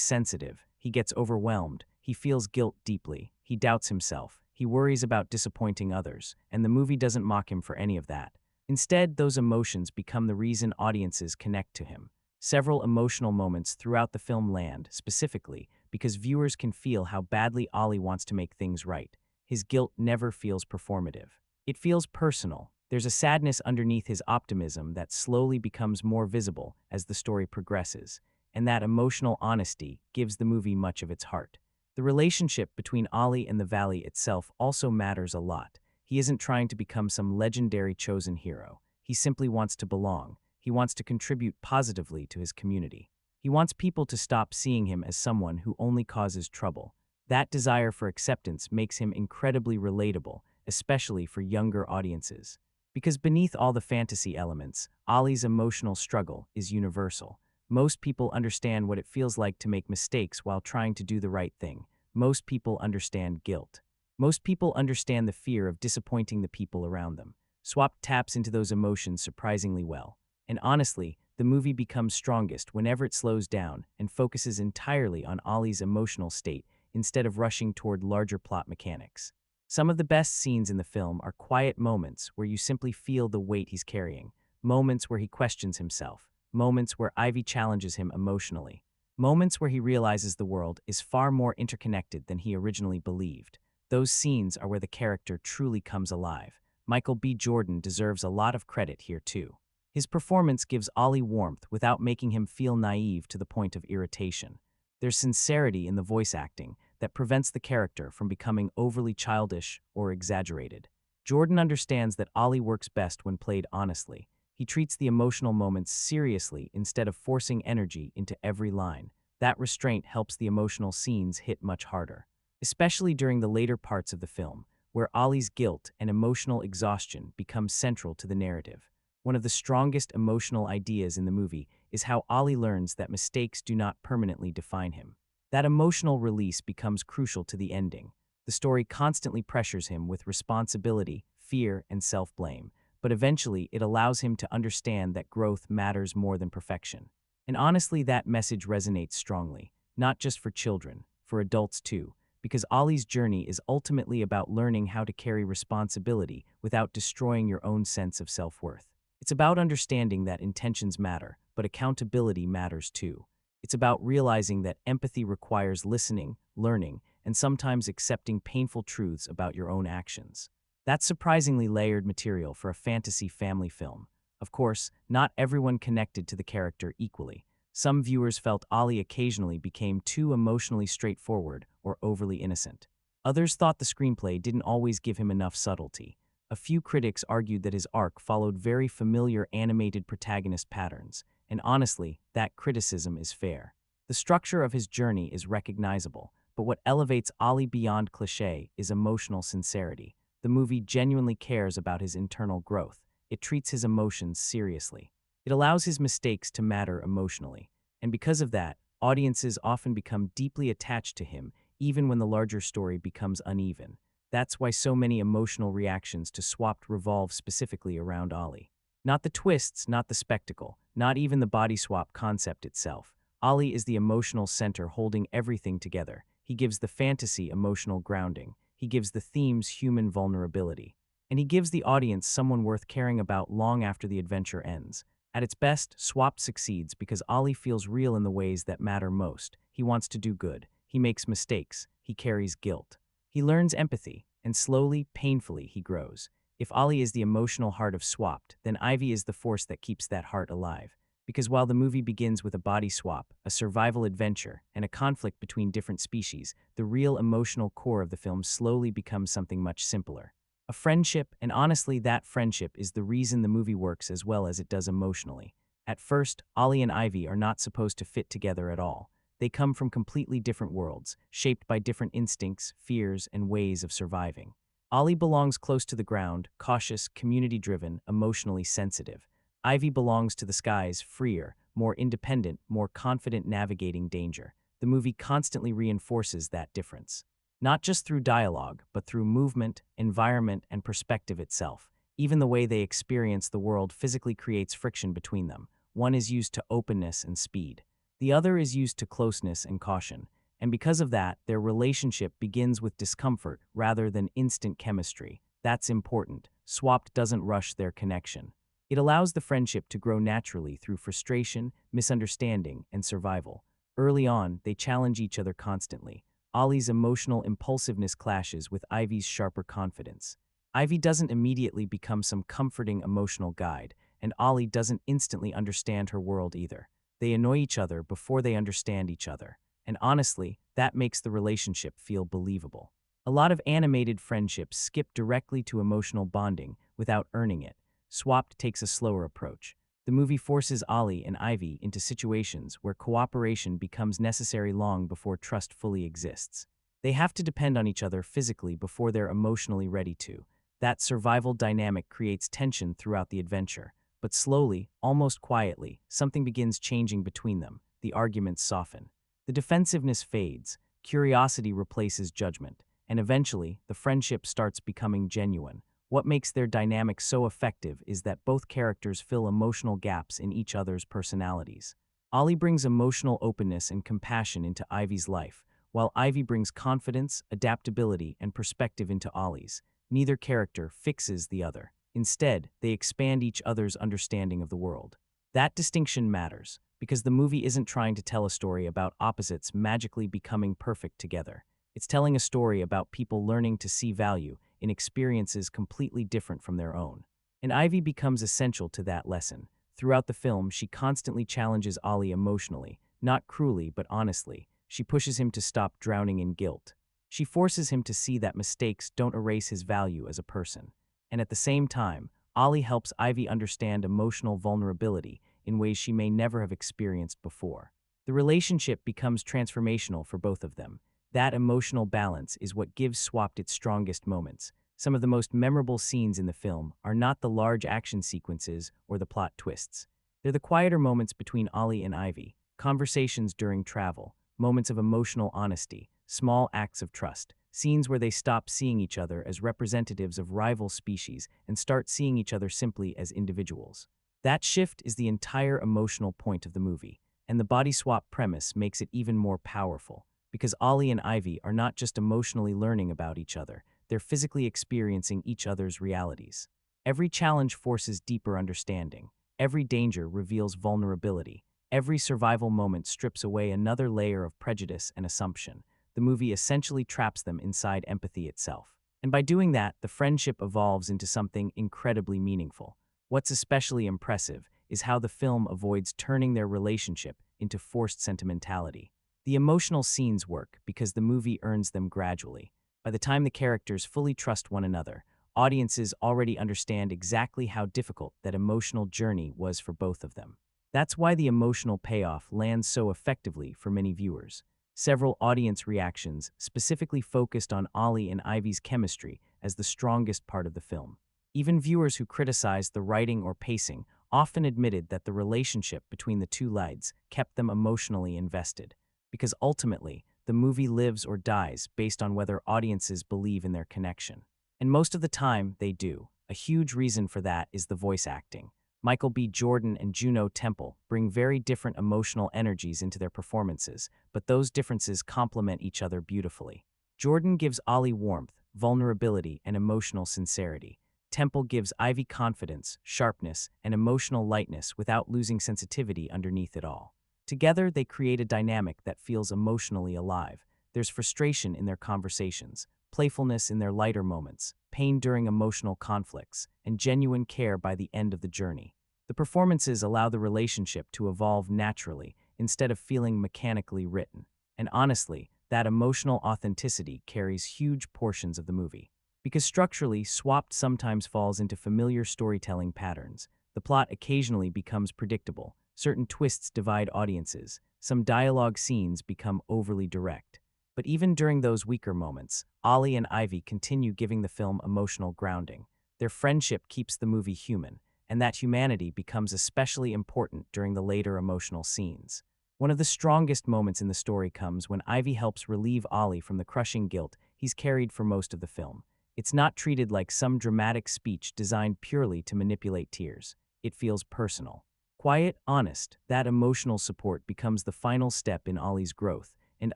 sensitive. He gets overwhelmed. He feels guilt deeply. He doubts himself. He worries about disappointing others, and the movie doesn't mock him for any of that. Instead, those emotions become the reason audiences connect to him. Several emotional moments throughout the film land, specifically, because viewers can feel how badly Ollie wants to make things right. His guilt never feels performative. It feels personal. There's a sadness underneath his optimism that slowly becomes more visible as the story progresses, and that emotional honesty gives the movie much of its heart. The relationship between Ollie and the valley itself also matters a lot. He isn't trying to become some legendary chosen hero. He simply wants to belong. He wants to contribute positively to his community. He wants people to stop seeing him as someone who only causes trouble. That desire for acceptance makes him incredibly relatable, especially for younger audiences. Because beneath all the fantasy elements, Ollie's emotional struggle is universal. Most people understand what it feels like to make mistakes while trying to do the right thing. Most people understand guilt. Most people understand the fear of disappointing the people around them. Swap taps into those emotions surprisingly well. And honestly, the movie becomes strongest whenever it slows down and focuses entirely on Ollie's emotional state instead of rushing toward larger plot mechanics. Some of the best scenes in the film are quiet moments where you simply feel the weight he's carrying, moments where he questions himself, moments where Ivy challenges him emotionally, moments where he realizes the world is far more interconnected than he originally believed. Those scenes are where the character truly comes alive. Michael B. Jordan deserves a lot of credit here too. His performance gives Ollie warmth without making him feel naive to the point of irritation. There's sincerity in the voice acting that prevents the character from becoming overly childish or exaggerated. Jordan understands that Ollie works best when played honestly. He treats the emotional moments seriously instead of forcing energy into every line. That restraint helps the emotional scenes hit much harder, especially during the later parts of the film, where Ollie's guilt and emotional exhaustion become central to the narrative. One of the strongest emotional ideas in the movie is how Ollie learns that mistakes do not permanently define him. That emotional release becomes crucial to the ending. The story constantly pressures him with responsibility, fear, and self-blame, but eventually it allows him to understand that growth matters more than perfection. And honestly, that message resonates strongly, not just for children, for adults too, because Ollie's journey is ultimately about learning how to carry responsibility without destroying your own sense of self-worth. It's about understanding that intentions matter, but accountability matters too. It's about realizing that empathy requires listening, learning, and sometimes accepting painful truths about your own actions. That's surprisingly layered material for a fantasy family film. Of course, not everyone connected to the character equally. Some viewers felt Ollie occasionally became too emotionally straightforward or overly innocent. Others thought the screenplay didn't always give him enough subtlety. A few critics argued that his arc followed very familiar animated protagonist patterns, and honestly, that criticism is fair. The structure of his journey is recognizable, but what elevates Ollie beyond cliché is emotional sincerity. The movie genuinely cares about his internal growth. It treats his emotions seriously. It allows his mistakes to matter emotionally, and because of that, audiences often become deeply attached to him even when the larger story becomes uneven. That's why so many emotional reactions to Swapped revolve specifically around Ollie. Not the twists, not the spectacle, not even the body swap concept itself. Ollie is the emotional center holding everything together. He gives the fantasy emotional grounding. He gives the themes human vulnerability. And he gives the audience someone worth caring about long after the adventure ends. At its best, Swapped succeeds because Ollie feels real in the ways that matter most. He wants to do good. He makes mistakes. He carries guilt. He learns empathy, and slowly, painfully, he grows. If Ollie is the emotional heart of Swapped, then Ivy is the force that keeps that heart alive. Because while the movie begins with a body swap, a survival adventure, and a conflict between different species, the real emotional core of the film slowly becomes something much simpler. A friendship, and honestly, that friendship is the reason the movie works as well as it does emotionally. At first, Ollie and Ivy are not supposed to fit together at all. They come from completely different worlds, shaped by different instincts, fears, and ways of surviving. Ollie belongs close to the ground, cautious, community-driven, emotionally sensitive. Ivy belongs to the skies, freer, more independent, more confident navigating danger. The movie constantly reinforces that difference. Not just through dialogue, but through movement, environment, and perspective itself. Even the way they experience the world physically creates friction between them. One is used to openness and speed. The other is used to closeness and caution, and because of that, their relationship begins with discomfort rather than instant chemistry. That's important. Swapped doesn't rush their connection. It allows the friendship to grow naturally through frustration, misunderstanding, and survival. Early on, they challenge each other constantly. Ollie's emotional impulsiveness clashes with Ivy's sharper confidence. Ivy doesn't immediately become some comforting emotional guide, and Ollie doesn't instantly understand her world either. They annoy each other before they understand each other. And honestly, that makes the relationship feel believable. A lot of animated friendships skip directly to emotional bonding without earning it. Swapped takes a slower approach. The movie forces Ollie and Ivy into situations where cooperation becomes necessary long before trust fully exists. They have to depend on each other physically before they're emotionally ready to. That survival dynamic creates tension throughout the adventure, but slowly, almost quietly, something begins changing between them. The arguments soften. The defensiveness fades, curiosity replaces judgment, and eventually, the friendship starts becoming genuine. What makes their dynamic so effective is that both characters fill emotional gaps in each other's personalities. Ollie brings emotional openness and compassion into Ivy's life, while Ivy brings confidence, adaptability, and perspective into Ollie's. Neither character fixes the other. Instead, they expand each other's understanding of the world. That distinction matters, because the movie isn't trying to tell a story about opposites magically becoming perfect together. It's telling a story about people learning to see value in experiences completely different from their own. And Ivy becomes essential to that lesson. Throughout the film, she constantly challenges Ollie emotionally, not cruelly but honestly. She pushes him to stop drowning in guilt. She forces him to see that mistakes don't erase his value as a person. And at the same time, Ollie helps Ivy understand emotional vulnerability in ways she may never have experienced before. The relationship becomes transformational for both of them. That emotional balance is what gives Swapped its strongest moments. Some of the most memorable scenes in the film are not the large action sequences or the plot twists. They're the quieter moments between Ollie and Ivy, conversations during travel, moments of emotional honesty, small acts of trust, scenes where they stop seeing each other as representatives of rival species and start seeing each other simply as individuals. That shift is the entire emotional point of the movie, and the body swap premise makes it even more powerful, because Ollie and Ivy are not just emotionally learning about each other, they're physically experiencing each other's realities. Every challenge forces deeper understanding. Every danger reveals vulnerability. Every survival moment strips away another layer of prejudice and assumption. The movie essentially traps them inside empathy itself. And by doing that, the friendship evolves into something incredibly meaningful. What's especially impressive is how the film avoids turning their relationship into forced sentimentality. The emotional scenes work because the movie earns them gradually. By the time the characters fully trust one another, audiences already understand exactly how difficult that emotional journey was for both of them. That's why the emotional payoff lands so effectively for many viewers. Several audience reactions specifically focused on Ollie and Ivy's chemistry as the strongest part of the film. Even viewers who criticized the writing or pacing often admitted that the relationship between the two leads kept them emotionally invested. Because ultimately, the movie lives or dies based on whether audiences believe in their connection. And most of the time, they do. A huge reason for that is the voice acting. Michael B. Jordan and Juno Temple bring very different emotional energies into their performances, but those differences complement each other beautifully. Jordan gives Ollie warmth, vulnerability, and emotional sincerity. Temple gives Ivy confidence, sharpness, and emotional lightness without losing sensitivity underneath it all. Together, they create a dynamic that feels emotionally alive. There's frustration in their conversations, playfulness in their lighter moments, pain during emotional conflicts, and genuine care by the end of the journey. The performances allow the relationship to evolve naturally instead of feeling mechanically written. And honestly, that emotional authenticity carries huge portions of the movie. Because structurally, Swapped sometimes falls into familiar storytelling patterns. The plot occasionally becomes predictable. Certain twists divide audiences. Some dialogue scenes become overly direct. But even during those weaker moments, Ollie and Ivy continue giving the film emotional grounding. Their friendship keeps the movie human, and that humanity becomes especially important during the later emotional scenes. One of the strongest moments in the story comes when Ivy helps relieve Ollie from the crushing guilt he's carried for most of the film. It's not treated like some dramatic speech designed purely to manipulate tears. It feels personal. Quiet, honest, that emotional support becomes the final step in Ollie's growth, and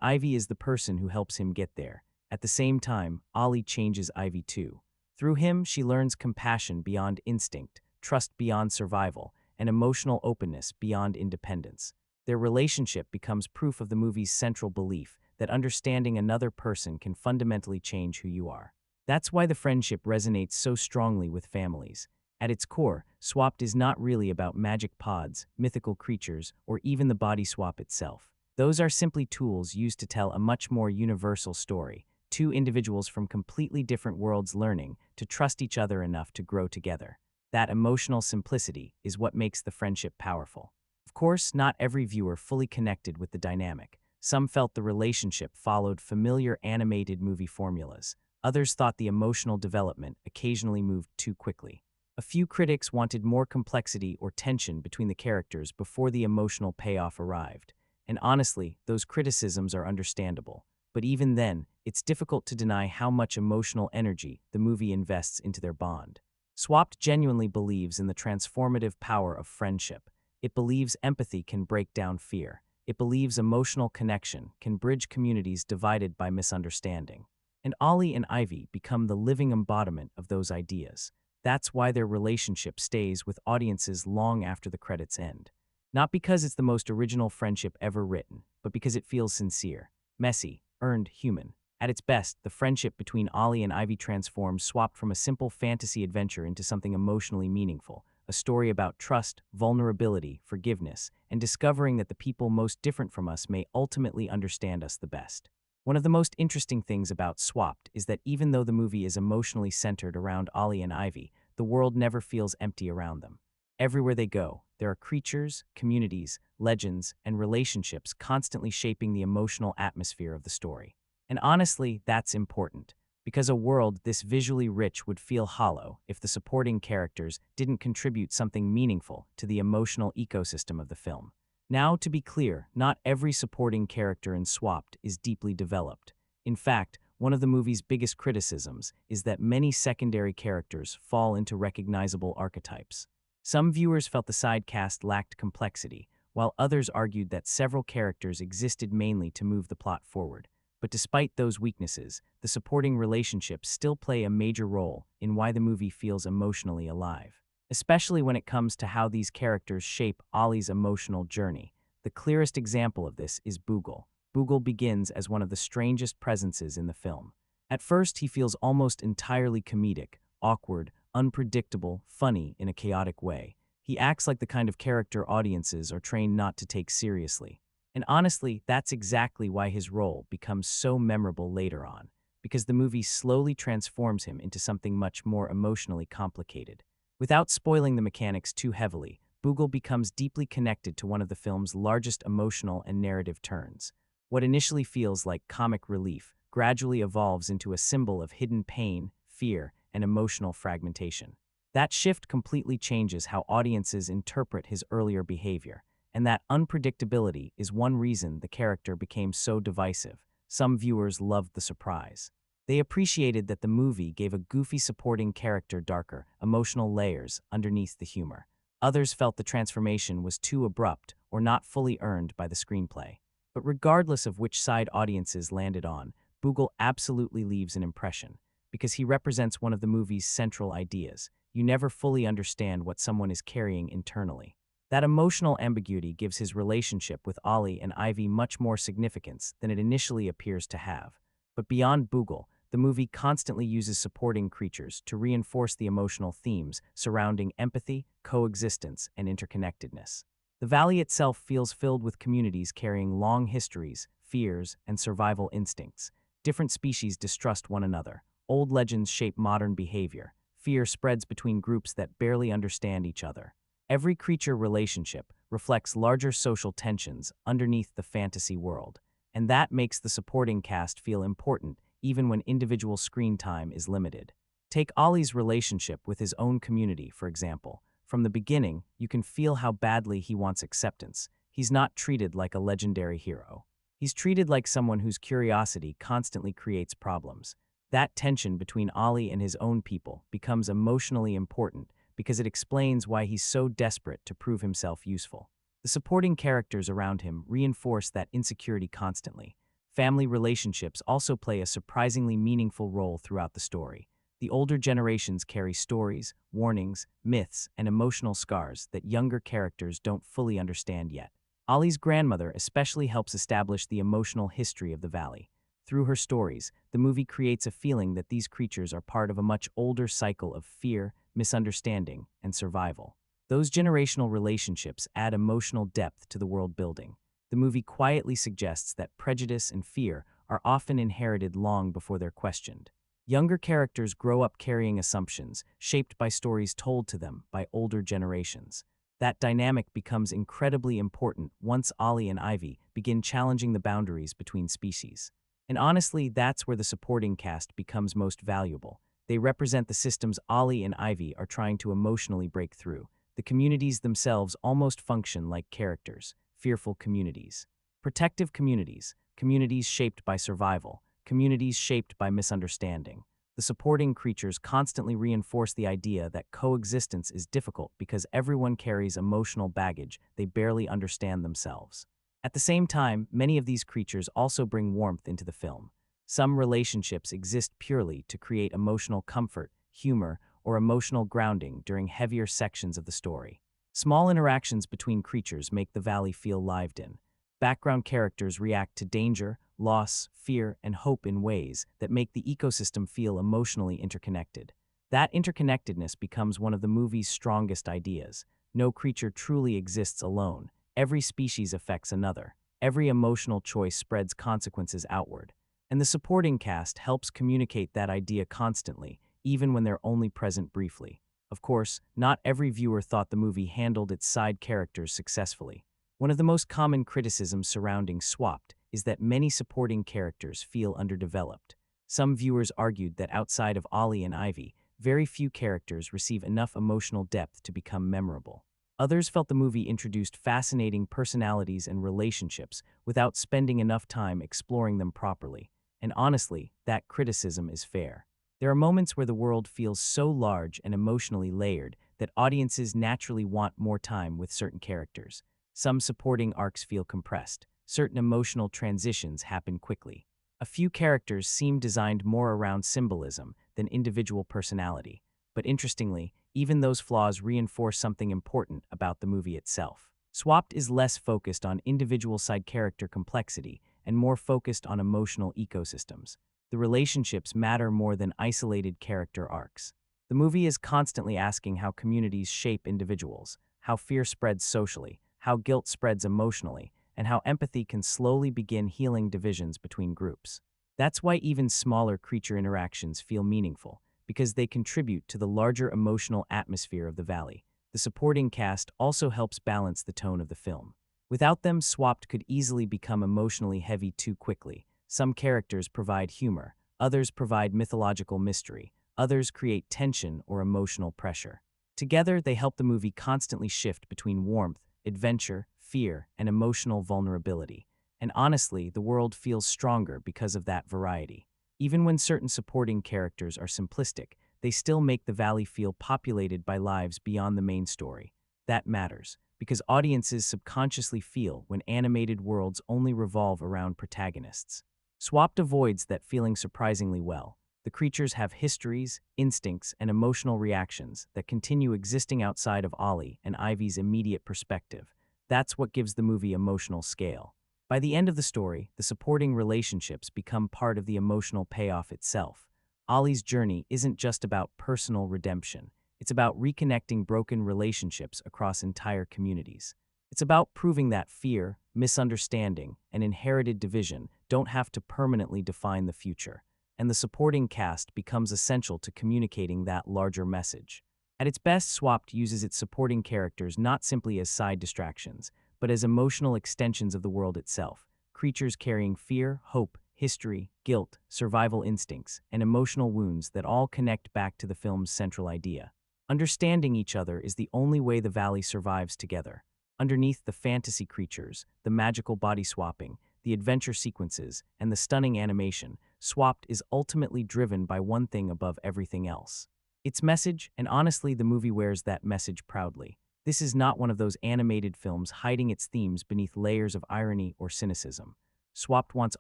Ivy is the person who helps him get there. At the same time, Ollie changes Ivy too. Through him, she learns compassion beyond instinct, trust beyond survival, and emotional openness beyond independence. Their relationship becomes proof of the movie's central belief that understanding another person can fundamentally change who you are. That's why the friendship resonates so strongly with families. At its core, Swapped is not really about magic pods, mythical creatures, or even the body swap itself. Those are simply tools used to tell a much more universal story, two individuals from completely different worlds learning to trust each other enough to grow together. That emotional simplicity is what makes the friendship powerful. Of course, not every viewer fully connected with the dynamic. Some felt the relationship followed familiar animated movie formulas. Others thought the emotional development occasionally moved too quickly. A few critics wanted more complexity or tension between the characters before the emotional payoff arrived. And honestly, those criticisms are understandable. But even then, it's difficult to deny how much emotional energy the movie invests into their bond. Swapped genuinely believes in the transformative power of friendship. It believes empathy can break down fear. It believes emotional connection can bridge communities divided by misunderstanding. And Ollie and Ivy become the living embodiment of those ideas. That's why their relationship stays with audiences long after the credits end. Not because it's the most original friendship ever written, but because it feels sincere, messy, earned, human. At its best, the friendship between Ollie and Ivy transforms, swapped from a simple fantasy adventure into something emotionally meaningful, a story about trust, vulnerability, forgiveness, and discovering that the people most different from us may ultimately understand us the best. One of the most interesting things about Swapped is that even though the movie is emotionally centered around Ollie and Ivy, the world never feels empty around them. Everywhere they go, there are creatures, communities, legends, and relationships constantly shaping the emotional atmosphere of the story. And honestly, that's important, because a world this visually rich would feel hollow if the supporting characters didn't contribute something meaningful to the emotional ecosystem of the film. Now, to be clear, not every supporting character in Swapped is deeply developed. In fact, one of the movie's biggest criticisms is that many secondary characters fall into recognizable archetypes. Some viewers felt the side cast lacked complexity, while others argued that several characters existed mainly to move the plot forward. But despite those weaknesses, the supporting relationships still play a major role in why the movie feels emotionally alive. Especially when it comes to how these characters shape Ollie's emotional journey. The clearest example of this is Boogle. Boogle begins as one of the strangest presences in the film. At first, he feels almost entirely comedic, awkward, unpredictable, funny in a chaotic way. He acts like the kind of character audiences are trained not to take seriously. And honestly, that's exactly why his role becomes so memorable later on, because the movie slowly transforms him into something much more emotionally complicated. Without spoiling the mechanics too heavily, Boogle becomes deeply connected to one of the film's largest emotional and narrative turns. What initially feels like comic relief gradually evolves into a symbol of hidden pain, fear, and emotional fragmentation. That shift completely changes how audiences interpret his earlier behavior, and that unpredictability is one reason the character became so divisive. Some viewers loved the surprise. They appreciated that the movie gave a goofy supporting character darker, emotional layers underneath the humor. Others felt the transformation was too abrupt or not fully earned by the screenplay. But regardless of which side audiences landed on, Boogle absolutely leaves an impression, because he represents one of the movie's central ideas. You never fully understand what someone is carrying internally. That emotional ambiguity gives his relationship with Ollie and Ivy much more significance than it initially appears to have. But beyond Boogle, the movie constantly uses supporting creatures to reinforce the emotional themes surrounding empathy, coexistence, and interconnectedness. The valley itself feels filled with communities carrying long histories, fears, and survival instincts. Different species distrust one another. Old legends shape modern behavior. Fear spreads between groups that barely understand each other. Every creature relationship reflects larger social tensions underneath the fantasy world, and that makes the supporting cast feel important even when individual screen time is limited. Take Ollie's relationship with his own community, for example. From the beginning, you can feel how badly he wants acceptance. He's not treated like a legendary hero. He's treated like someone whose curiosity constantly creates problems. That tension between Ollie and his own people becomes emotionally important because it explains why he's so desperate to prove himself useful. The supporting characters around him reinforce that insecurity constantly. Family relationships also play a surprisingly meaningful role throughout the story. The older generations carry stories, warnings, myths, and emotional scars that younger characters don't fully understand yet. Ollie's grandmother especially helps establish the emotional history of the valley. Through her stories, the movie creates a feeling that these creatures are part of a much older cycle of fear, misunderstanding, and survival. Those generational relationships add emotional depth to the world building. The movie quietly suggests that prejudice and fear are often inherited long before they're questioned. Younger characters grow up carrying assumptions, shaped by stories told to them by older generations. That dynamic becomes incredibly important once Ollie and Ivy begin challenging the boundaries between species. And honestly, that's where the supporting cast becomes most valuable. They represent the systems Ollie and Ivy are trying to emotionally break through. The communities themselves almost function like characters, fearful communities. Protective communities, communities shaped by survival, communities shaped by misunderstanding. The supporting creatures constantly reinforce the idea that coexistence is difficult because everyone carries emotional baggage they barely understand themselves. At the same time, many of these creatures also bring warmth into the film. Some relationships exist purely to create emotional comfort, humor, or emotional grounding during heavier sections of the story. Small interactions between creatures make the valley feel lived in. Background characters react to danger, loss, fear, and hope in ways that make the ecosystem feel emotionally interconnected. That interconnectedness becomes one of the movie's strongest ideas. No creature truly exists alone. Every species affects another. Every emotional choice spreads consequences outward. And the supporting cast helps communicate that idea constantly, even when they're only present briefly. Of course, not every viewer thought the movie handled its side characters successfully. One of the most common criticisms surrounding Swapped is that many supporting characters feel underdeveloped. Some viewers argued that outside of Ollie and Ivy, very few characters receive enough emotional depth to become memorable. Others felt the movie introduced fascinating personalities and relationships without spending enough time exploring them properly. And honestly, that criticism is fair. There are moments where the world feels so large and emotionally layered that audiences naturally want more time with certain characters. Some supporting arcs feel compressed. Certain emotional transitions happen quickly. A few characters seem designed more around symbolism than individual personality. But interestingly, even those flaws reinforce something important about the movie itself. Swapped is less focused on individual side character complexity and more focused on emotional ecosystems. The relationships matter more than isolated character arcs. The movie is constantly asking how communities shape individuals, how fear spreads socially, how guilt spreads emotionally, and how empathy can slowly begin healing divisions between groups. That's why even smaller creature interactions feel meaningful, because they contribute to the larger emotional atmosphere of the valley. The supporting cast also helps balance the tone of the film. Without them, Swapped could easily become emotionally heavy too quickly. Some characters provide humor, others provide mythological mystery, others create tension or emotional pressure. Together, they help the movie constantly shift between warmth, adventure, fear, and emotional vulnerability. And honestly, the world feels stronger because of that variety. Even when certain supporting characters are simplistic, they still make the valley feel populated by lives beyond the main story. That matters, because audiences subconsciously feel when animated worlds only revolve around protagonists. Swapped avoids that feeling surprisingly well. The creatures have histories, instincts, and emotional reactions that continue existing outside of Ollie and Ivy's immediate perspective. That's what gives the movie emotional scale. By the end of the story, the supporting relationships become part of the emotional payoff itself. Ollie's journey isn't just about personal redemption. It's about reconnecting broken relationships across entire communities. It's about proving that fear, misunderstanding, and inherited division don't have to permanently define the future. And the supporting cast becomes essential to communicating that larger message. At its best, Swapped uses its supporting characters not simply as side distractions, but as emotional extensions of the world itself, creatures carrying fear, hope, history, guilt, survival instincts, and emotional wounds that all connect back to the film's central idea. Understanding each other is the only way the valley survives together. Underneath the fantasy creatures, the magical body swapping, the adventure sequences, and the stunning animation, Swapped is ultimately driven by one thing above everything else: its message, and honestly, the movie wears that message proudly. This is not one of those animated films hiding its themes beneath layers of irony or cynicism. Swapped wants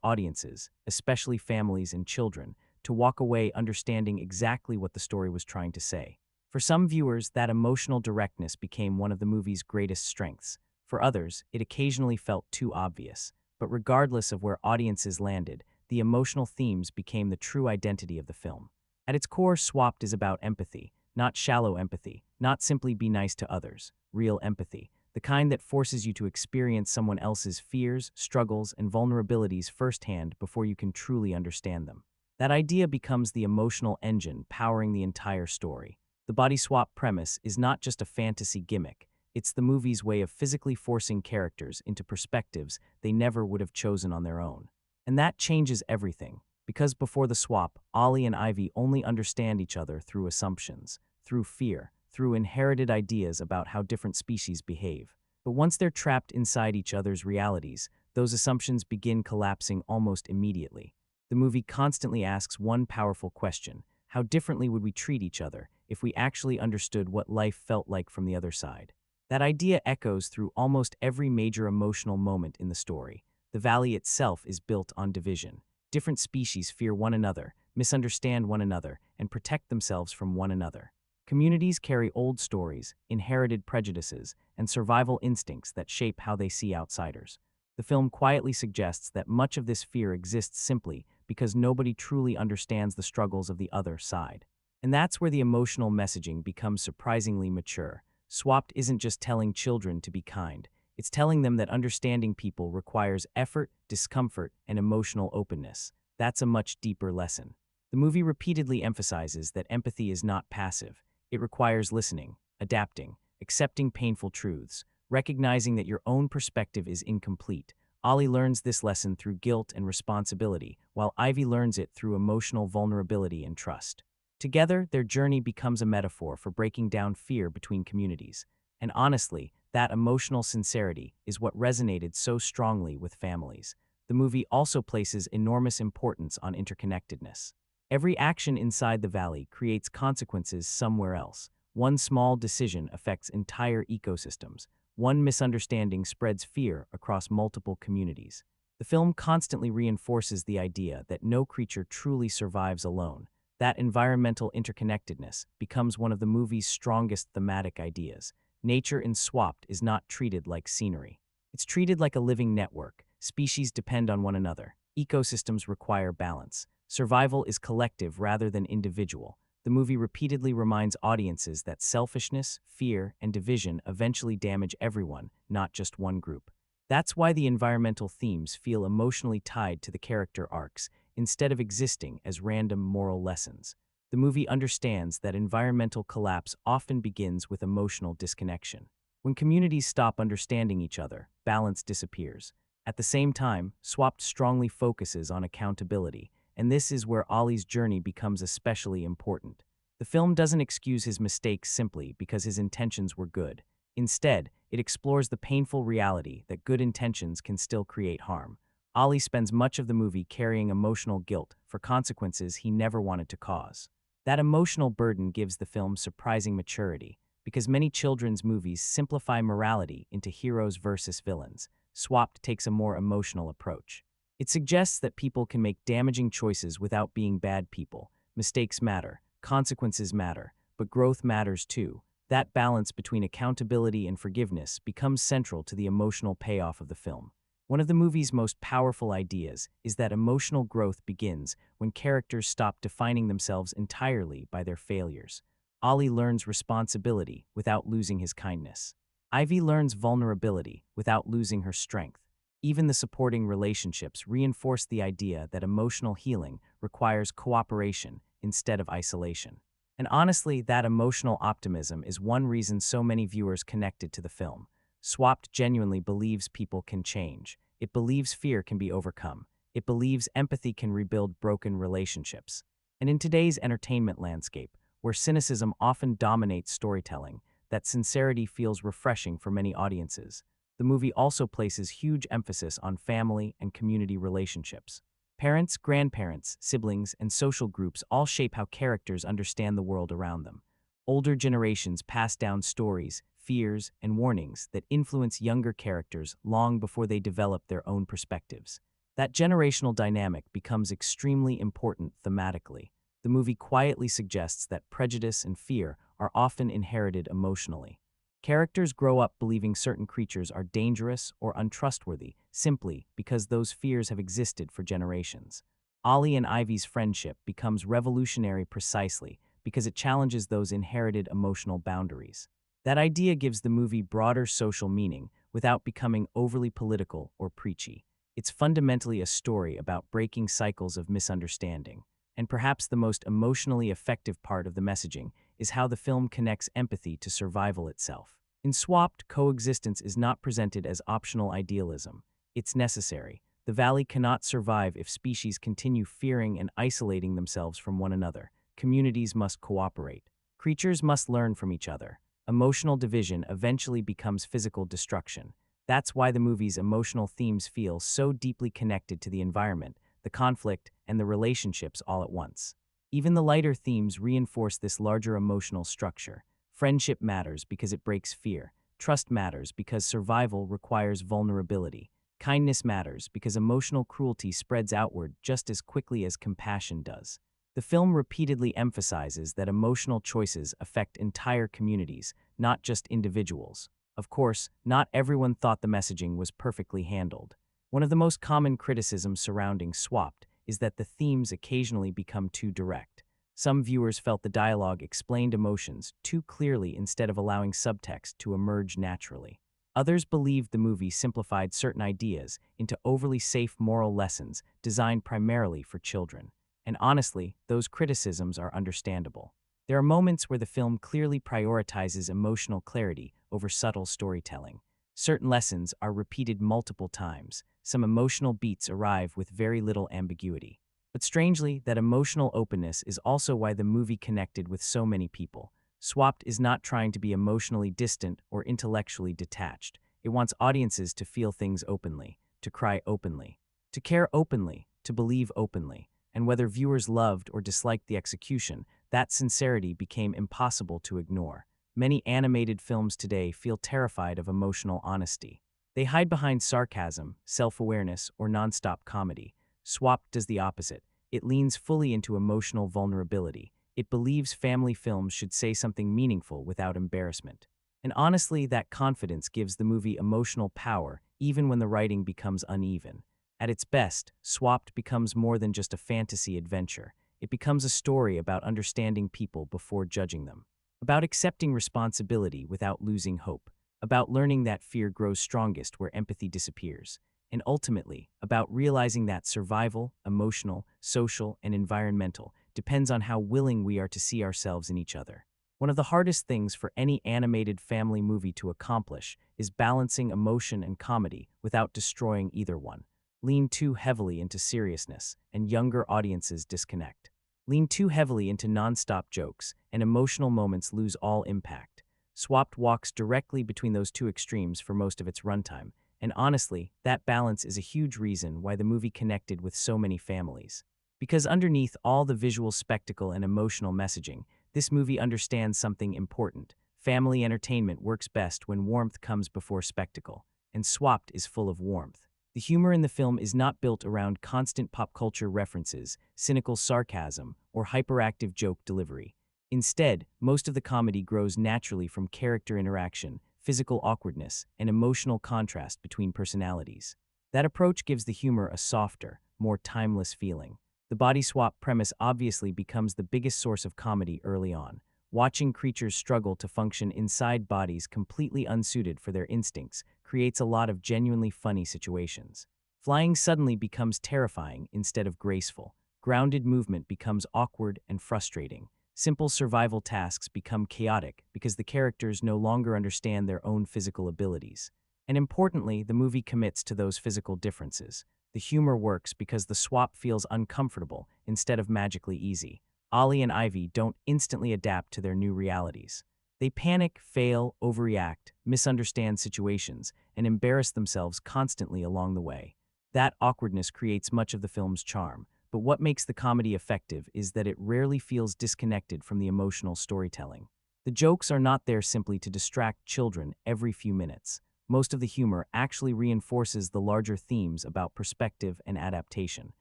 audiences, especially families and children, to walk away understanding exactly what the story was trying to say. For some viewers, that emotional directness became one of the movie's greatest strengths. For others, it occasionally felt too obvious. But regardless of where audiences landed, the emotional themes became the true identity of the film. At its core, Swapped is about empathy, not shallow empathy, not simply be nice to others, real empathy, the kind that forces you to experience someone else's fears, struggles, and vulnerabilities firsthand before you can truly understand them. That idea becomes the emotional engine powering the entire story. The body swap premise is not just a fantasy gimmick, it's the movie's way of physically forcing characters into perspectives they never would have chosen on their own. And that changes everything, because before the swap, Ollie and Ivy only understand each other through assumptions, through fear, through inherited ideas about how different species behave. But once they're trapped inside each other's realities, those assumptions begin collapsing almost immediately. The movie constantly asks one powerful question: how differently would we treat each other if we actually understood what life felt like from the other side? That idea echoes through almost every major emotional moment in the story. The valley itself is built on division. Different species fear one another, misunderstand one another, and protect themselves from one another. Communities carry old stories, inherited prejudices, and survival instincts that shape how they see outsiders. The film quietly suggests that much of this fear exists simply because nobody truly understands the struggles of the other side. And that's where the emotional messaging becomes surprisingly mature. Swapped isn't just telling children to be kind, it's telling them that understanding people requires effort, discomfort, and emotional openness. That's a much deeper lesson. The movie repeatedly emphasizes that empathy is not passive. It requires listening, adapting, accepting painful truths, recognizing that your own perspective is incomplete. Ollie learns this lesson through guilt and responsibility, while Ivy learns it through emotional vulnerability and trust. Together, their journey becomes a metaphor for breaking down fear between communities. And honestly, that emotional sincerity is what resonated so strongly with families. The movie also places enormous importance on interconnectedness. Every action inside the valley creates consequences somewhere else. One small decision affects entire ecosystems. One misunderstanding spreads fear across multiple communities. The film constantly reinforces the idea that no creature truly survives alone. That environmental interconnectedness becomes one of the movie's strongest thematic ideas. Nature in Swapped is not treated like scenery. It's treated like a living network. Species depend on one another. Ecosystems require balance. Survival is collective rather than individual. The movie repeatedly reminds audiences that selfishness, fear, and division eventually damage everyone, not just one group. That's why the environmental themes feel emotionally tied to the character arcs, instead of existing as random moral lessons. The movie understands that environmental collapse often begins with emotional disconnection. When communities stop understanding each other, balance disappears. At the same time, Swapped strongly focuses on accountability, and this is where Ollie's journey becomes especially important. The film doesn't excuse his mistakes simply because his intentions were good. Instead, it explores the painful reality that good intentions can still create harm. Ollie spends much of the movie carrying emotional guilt for consequences he never wanted to cause. That emotional burden gives the film surprising maturity, because many children's movies simplify morality into heroes versus villains. Swapped takes a more emotional approach. It suggests that people can make damaging choices without being bad people. Mistakes matter, consequences matter, but growth matters too. That balance between accountability and forgiveness becomes central to the emotional payoff of the film. One of the movie's most powerful ideas is that emotional growth begins when characters stop defining themselves entirely by their failures. Ollie learns responsibility without losing his kindness. Ivy learns vulnerability without losing her strength. Even the supporting relationships reinforce the idea that emotional healing requires cooperation instead of isolation. And honestly, that emotional optimism is one reason so many viewers connected to the film. Swapped genuinely believes people can change. It believes fear can be overcome. It believes empathy can rebuild broken relationships. And in today's entertainment landscape, where cynicism often dominates storytelling, that sincerity feels refreshing for many audiences. The movie also places huge emphasis on family and community relationships. Parents, grandparents, siblings, and social groups all shape how characters understand the world around them. Older generations pass down stories, fears, and warnings that influence younger characters long before they develop their own perspectives. That generational dynamic becomes extremely important thematically. The movie quietly suggests that prejudice and fear are often inherited emotionally. Characters grow up believing certain creatures are dangerous or untrustworthy simply because those fears have existed for generations. Ollie and Ivy's friendship becomes revolutionary precisely because it challenges those inherited emotional boundaries. That idea gives the movie broader social meaning without becoming overly political or preachy. It's fundamentally a story about breaking cycles of misunderstanding. And perhaps the most emotionally effective part of the messaging is how the film connects empathy to survival itself. In Swapped, coexistence is not presented as optional idealism. It's necessary. The valley cannot survive if species continue fearing and isolating themselves from one another. Communities must cooperate. Creatures must learn from each other. Emotional division eventually becomes physical destruction. That's why the movie's emotional themes feel so deeply connected to the environment, the conflict, and the relationships all at once. Even the lighter themes reinforce this larger emotional structure. Friendship matters because it breaks fear. Trust matters because survival requires vulnerability. Kindness matters because emotional cruelty spreads outward just as quickly as compassion does. The film repeatedly emphasizes that emotional choices affect entire communities, not just individuals. Of course, not everyone thought the messaging was perfectly handled. One of the most common criticisms surrounding Swapped is that the themes occasionally become too direct. Some viewers felt the dialogue explained emotions too clearly instead of allowing subtext to emerge naturally. Others believed the movie simplified certain ideas into overly safe moral lessons designed primarily for children. And honestly, those criticisms are understandable. There are moments where the film clearly prioritizes emotional clarity over subtle storytelling. Certain lessons are repeated multiple times. Some emotional beats arrive with very little ambiguity. But strangely, that emotional openness is also why the movie connected with so many people. Swapped is not trying to be emotionally distant or intellectually detached. It wants audiences to feel things openly, to cry openly, to care openly, to believe openly. And whether viewers loved or disliked the execution, that sincerity became impossible to ignore. Many animated films today feel terrified of emotional honesty. They hide behind sarcasm, self-awareness, or nonstop comedy. Swapped does the opposite. It leans fully into emotional vulnerability. It believes family films should say something meaningful without embarrassment. And honestly, that confidence gives the movie emotional power, even when the writing becomes uneven. At its best, Swapped becomes more than just a fantasy adventure. It becomes a story about understanding people before judging them, about accepting responsibility without losing hope, about learning that fear grows strongest where empathy disappears, and ultimately, about realizing that survival, emotional, social, and environmental, depends on how willing we are to see ourselves in each other. One of the hardest things for any animated family movie to accomplish is balancing emotion and comedy without destroying either one. Lean too heavily into seriousness, and younger audiences disconnect. Lean too heavily into nonstop jokes, and emotional moments lose all impact. Swapped walks directly between those two extremes for most of its runtime, and honestly, that balance is a huge reason why the movie connected with so many families. Because underneath all the visual spectacle and emotional messaging, this movie understands something important. Family entertainment works best when warmth comes before spectacle, and Swapped is full of warmth. The humor in the film is not built around constant pop culture references, cynical sarcasm, or hyperactive joke delivery. Instead, most of the comedy grows naturally from character interaction, physical awkwardness, and emotional contrast between personalities. That approach gives the humor a softer, more timeless feeling. The body swap premise obviously becomes the biggest source of comedy early on. Watching creatures struggle to function inside bodies completely unsuited for their instincts creates a lot of genuinely funny situations. Flying suddenly becomes terrifying instead of graceful. Grounded movement becomes awkward and frustrating. Simple survival tasks become chaotic because the characters no longer understand their own physical abilities. And importantly, the movie commits to those physical differences. The humor works because the swap feels uncomfortable instead of magically easy. Ollie and Ivy don't instantly adapt to their new realities. They panic, fail, overreact, misunderstand situations, and embarrass themselves constantly along the way. That awkwardness creates much of the film's charm, but what makes the comedy effective is that it rarely feels disconnected from the emotional storytelling. The jokes are not there simply to distract children every few minutes. Most of the humor actually reinforces the larger themes about perspective and adaptation.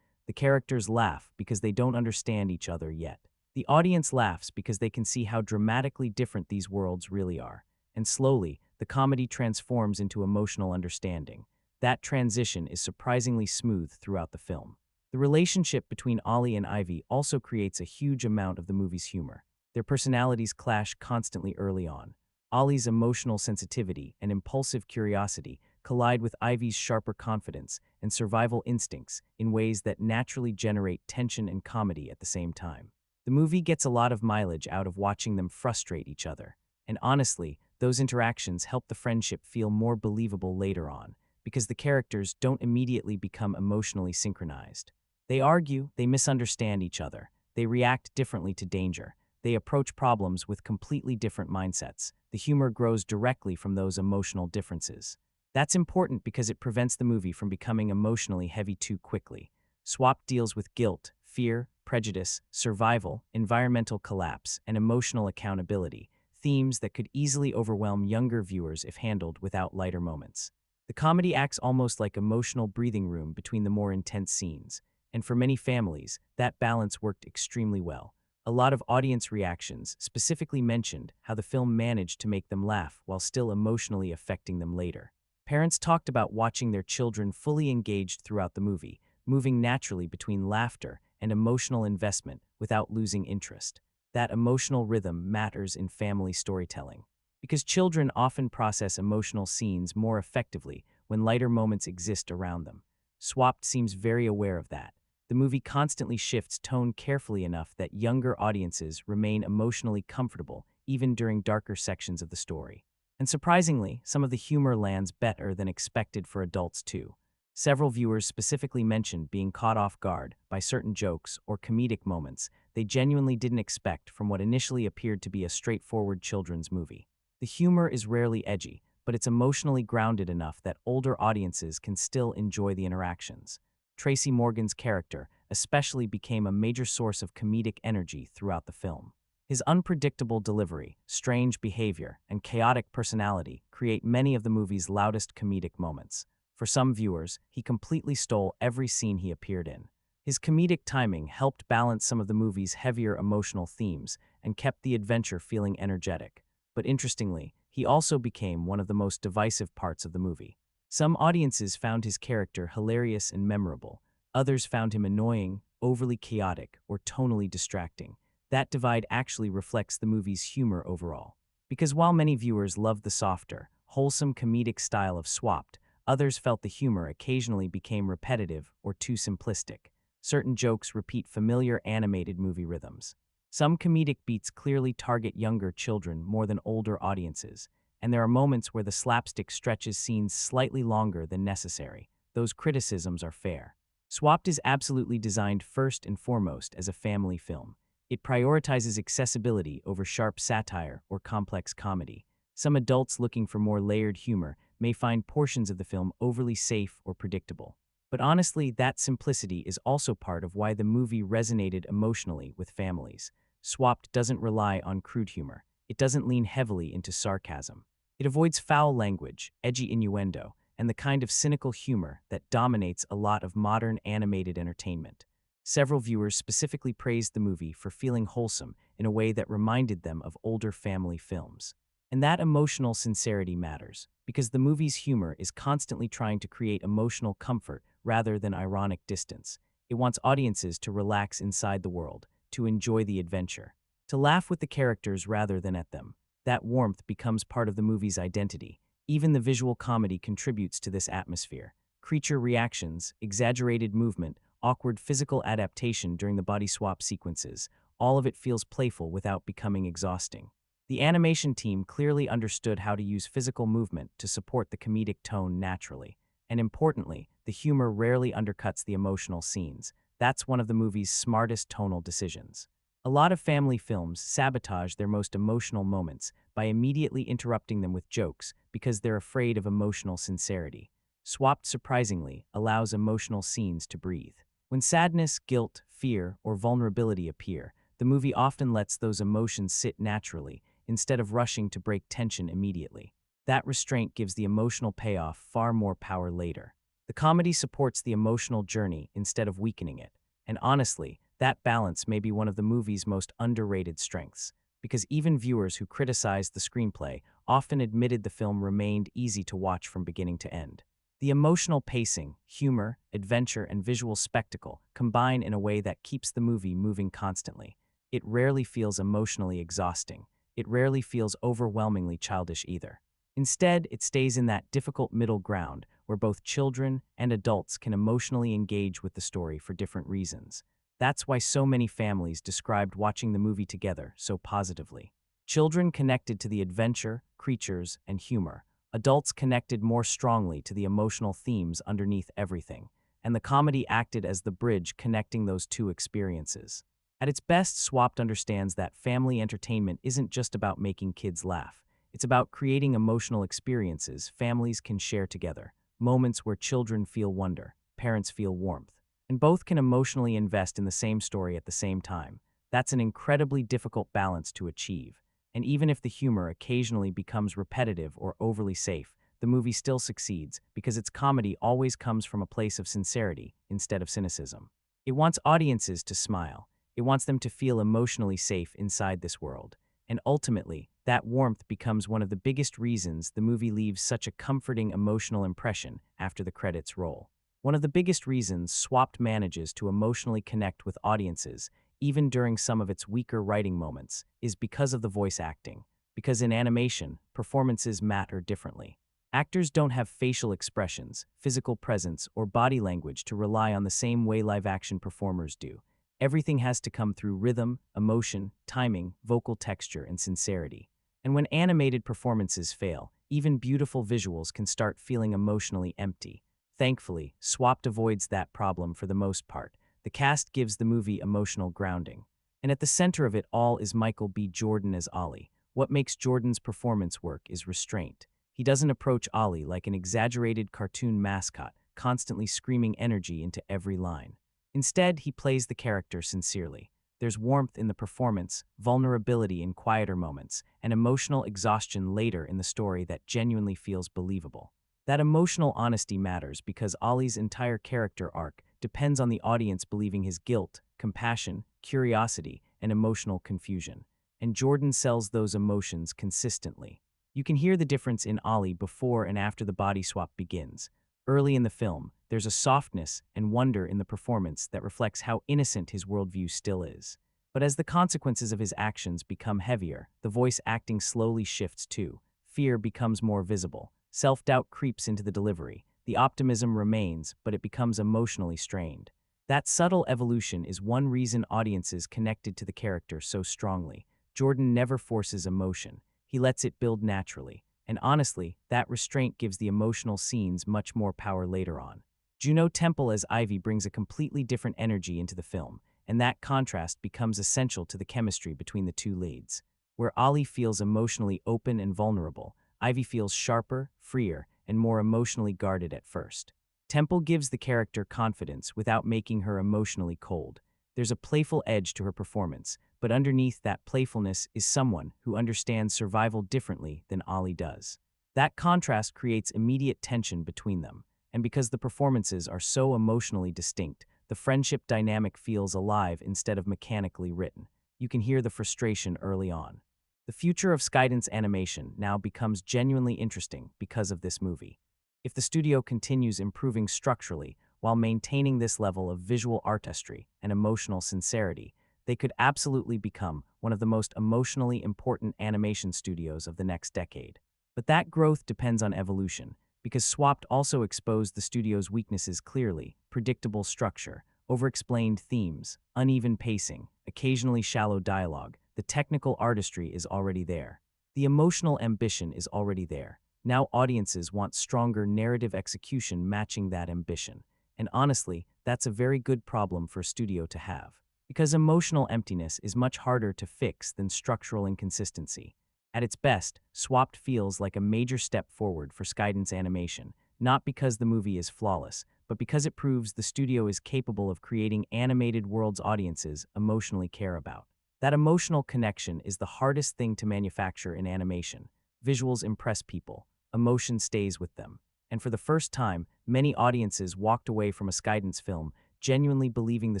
The characters laugh because they don't understand each other yet. The audience laughs because they can see how dramatically different these worlds really are. And slowly, the comedy transforms into emotional understanding. That transition is surprisingly smooth throughout the film. The relationship between Ollie and Ivy also creates a huge amount of the movie's humor. Their personalities clash constantly early on. Ollie's emotional sensitivity and impulsive curiosity collide with Ivy's sharper confidence and survival instincts in ways that naturally generate tension and comedy at the same time. The movie gets a lot of mileage out of watching them frustrate each other, and honestly, those interactions help the friendship feel more believable later on, because the characters don't immediately become emotionally synchronized. They argue, they misunderstand each other, they react differently to danger, they approach problems with completely different mindsets. The humor grows directly from those emotional differences. That's important because it prevents the movie from becoming emotionally heavy too quickly. Swap deals with guilt, fear, prejudice, survival, environmental collapse, and emotional accountability, themes that could easily overwhelm younger viewers if handled without lighter moments. The comedy acts almost like emotional breathing room between the more intense scenes, and for many families, that balance worked extremely well. A lot of audience reactions specifically mentioned how the film managed to make them laugh while still emotionally affecting them later. Parents talked about watching their children fully engaged throughout the movie, moving naturally between laughter and emotional investment without losing interest. That emotional rhythm matters in family storytelling, because children often process emotional scenes more effectively when lighter moments exist around them. Swapped seems very aware of that. The movie constantly shifts tone carefully enough that younger audiences remain emotionally comfortable even during darker sections of the story. And surprisingly, some of the humor lands better than expected for adults too. Several viewers specifically mentioned being caught off guard by certain jokes or comedic moments they genuinely didn't expect from what initially appeared to be a straightforward children's movie. The humor is rarely edgy, but it's emotionally grounded enough that older audiences can still enjoy the interactions. Tracy Morgan's character especially became a major source of comedic energy throughout the film. His unpredictable delivery, strange behavior, and chaotic personality create many of the movie's loudest comedic moments. For some viewers, he completely stole every scene he appeared in. His comedic timing helped balance some of the movie's heavier emotional themes and kept the adventure feeling energetic. But interestingly, he also became one of the most divisive parts of the movie. Some audiences found his character hilarious and memorable. Others found him annoying, overly chaotic, or tonally distracting. That divide actually reflects the movie's humor overall. Because while many viewers loved the softer, wholesome comedic style of Swapped, others felt the humor occasionally became repetitive or too simplistic. Certain jokes repeat familiar animated movie rhythms. Some comedic beats clearly target younger children more than older audiences, and there are moments where the slapstick stretches scenes slightly longer than necessary. Those criticisms are fair. Swapped is absolutely designed first and foremost as a family film. It prioritizes accessibility over sharp satire or complex comedy. Some adults looking for more layered humor may find portions of the film overly safe or predictable. But honestly, that simplicity is also part of why the movie resonated emotionally with families. Swapped doesn't rely on crude humor. It doesn't lean heavily into sarcasm. It avoids foul language, edgy innuendo, and the kind of cynical humor that dominates a lot of modern animated entertainment. Several viewers specifically praised the movie for feeling wholesome in a way that reminded them of older family films. And that emotional sincerity matters, because the movie's humor is constantly trying to create emotional comfort rather than ironic distance. It wants audiences to relax inside the world, to enjoy the adventure, to laugh with the characters rather than at them. That warmth becomes part of the movie's identity. Even the visual comedy contributes to this atmosphere. Creature reactions, exaggerated movement, awkward physical adaptation during the body swap sequences, all of it feels playful without becoming exhausting. The animation team clearly understood how to use physical movement to support the comedic tone naturally. And importantly, the humor rarely undercuts the emotional scenes. That's one of the movie's smartest tonal decisions. A lot of family films sabotage their most emotional moments by immediately interrupting them with jokes because they're afraid of emotional sincerity. Swapped surprisingly allows emotional scenes to breathe. When sadness, guilt, fear, or vulnerability appear, the movie often lets those emotions sit naturally instead of rushing to break tension immediately. That restraint gives the emotional payoff far more power later. The comedy supports the emotional journey instead of weakening it. And honestly, that balance may be one of the movie's most underrated strengths, because even viewers who criticized the screenplay often admitted the film remained easy to watch from beginning to end. The emotional pacing, humor, adventure, and visual spectacle combine in a way that keeps the movie moving constantly. It rarely feels emotionally exhausting. It rarely feels overwhelmingly childish either. Instead, it stays in that difficult middle ground where both children and adults can emotionally engage with the story for different reasons. That's why so many families described watching the movie together so positively. Children connected to the adventure, creatures, and humor. Adults connected more strongly to the emotional themes underneath everything, and the comedy acted as the bridge connecting those two experiences. At its best, Swapped understands that family entertainment isn't just about making kids laugh. It's about creating emotional experiences families can share together, moments where children feel wonder, parents feel warmth, and both can emotionally invest in the same story at the same time. That's an incredibly difficult balance to achieve. And even if the humor occasionally becomes repetitive or overly safe, the movie still succeeds because its comedy always comes from a place of sincerity instead of cynicism. It wants audiences to smile. It wants them to feel emotionally safe inside this world. And ultimately, that warmth becomes one of the biggest reasons the movie leaves such a comforting emotional impression after the credits roll. One of the biggest reasons Swapped manages to emotionally connect with audiences, even during some of its weaker writing moments, is because of the voice acting. Because in animation, performances matter differently. Actors don't have facial expressions, physical presence, or body language to rely on the same way live-action performers do. Everything has to come through rhythm, emotion, timing, vocal texture, and sincerity. And when animated performances fail, even beautiful visuals can start feeling emotionally empty. Thankfully, Swapped avoids that problem for the most part. The cast gives the movie emotional grounding. And at the center of it all is Michael B. Jordan as Ollie. What makes Jordan's performance work is restraint. He doesn't approach Ollie like an exaggerated cartoon mascot, constantly screaming energy into every line. Instead, he plays the character sincerely. There's warmth in the performance, vulnerability in quieter moments, and emotional exhaustion later in the story that genuinely feels believable. That emotional honesty matters because Ollie's entire character arc depends on the audience believing his guilt, compassion, curiosity, and emotional confusion. And Jordan sells those emotions consistently. You can hear the difference in Ollie before and after the body swap begins. Early in the film, there's a softness and wonder in the performance that reflects how innocent his worldview still is. But as the consequences of his actions become heavier, the voice acting slowly shifts too. Fear becomes more visible. Self-doubt creeps into the delivery. The optimism remains, but it becomes emotionally strained. That subtle evolution is one reason audiences connected to the character so strongly. Jordan never forces emotion. He lets it build naturally. And honestly, that restraint gives the emotional scenes much more power later on. Juno Temple as Ivy brings a completely different energy into the film, and that contrast becomes essential to the chemistry between the two leads. Where Ollie feels emotionally open and vulnerable, Ivy feels sharper, freer, and more emotionally guarded at first. Temple gives the character confidence without making her emotionally cold. There's a playful edge to her performance, but underneath that playfulness is someone who understands survival differently than Ollie does. That contrast creates immediate tension between them, and because the performances are so emotionally distinct, the friendship dynamic feels alive instead of mechanically written. You can hear the frustration early on. The future of Skydance animation now becomes genuinely interesting because of this movie. If the studio continues improving structurally while maintaining this level of visual artistry and emotional sincerity, they could absolutely become one of the most emotionally important animation studios of the next decade. But that growth depends on evolution, because Swapped also exposed the studio's weaknesses clearly: predictable structure, overexplained themes, uneven pacing, occasionally shallow dialogue. The technical artistry is already there. The emotional ambition is already there. Now audiences want stronger narrative execution matching that ambition. And honestly, that's a very good problem for a studio to have. Because emotional emptiness is much harder to fix than structural inconsistency. At its best, Swapped feels like a major step forward for Skydance animation, not because the movie is flawless, but because it proves the studio is capable of creating animated worlds audiences emotionally care about. That emotional connection is the hardest thing to manufacture in animation. Visuals impress people, emotion stays with them. And for the first time, many audiences walked away from a Skydance film genuinely believing the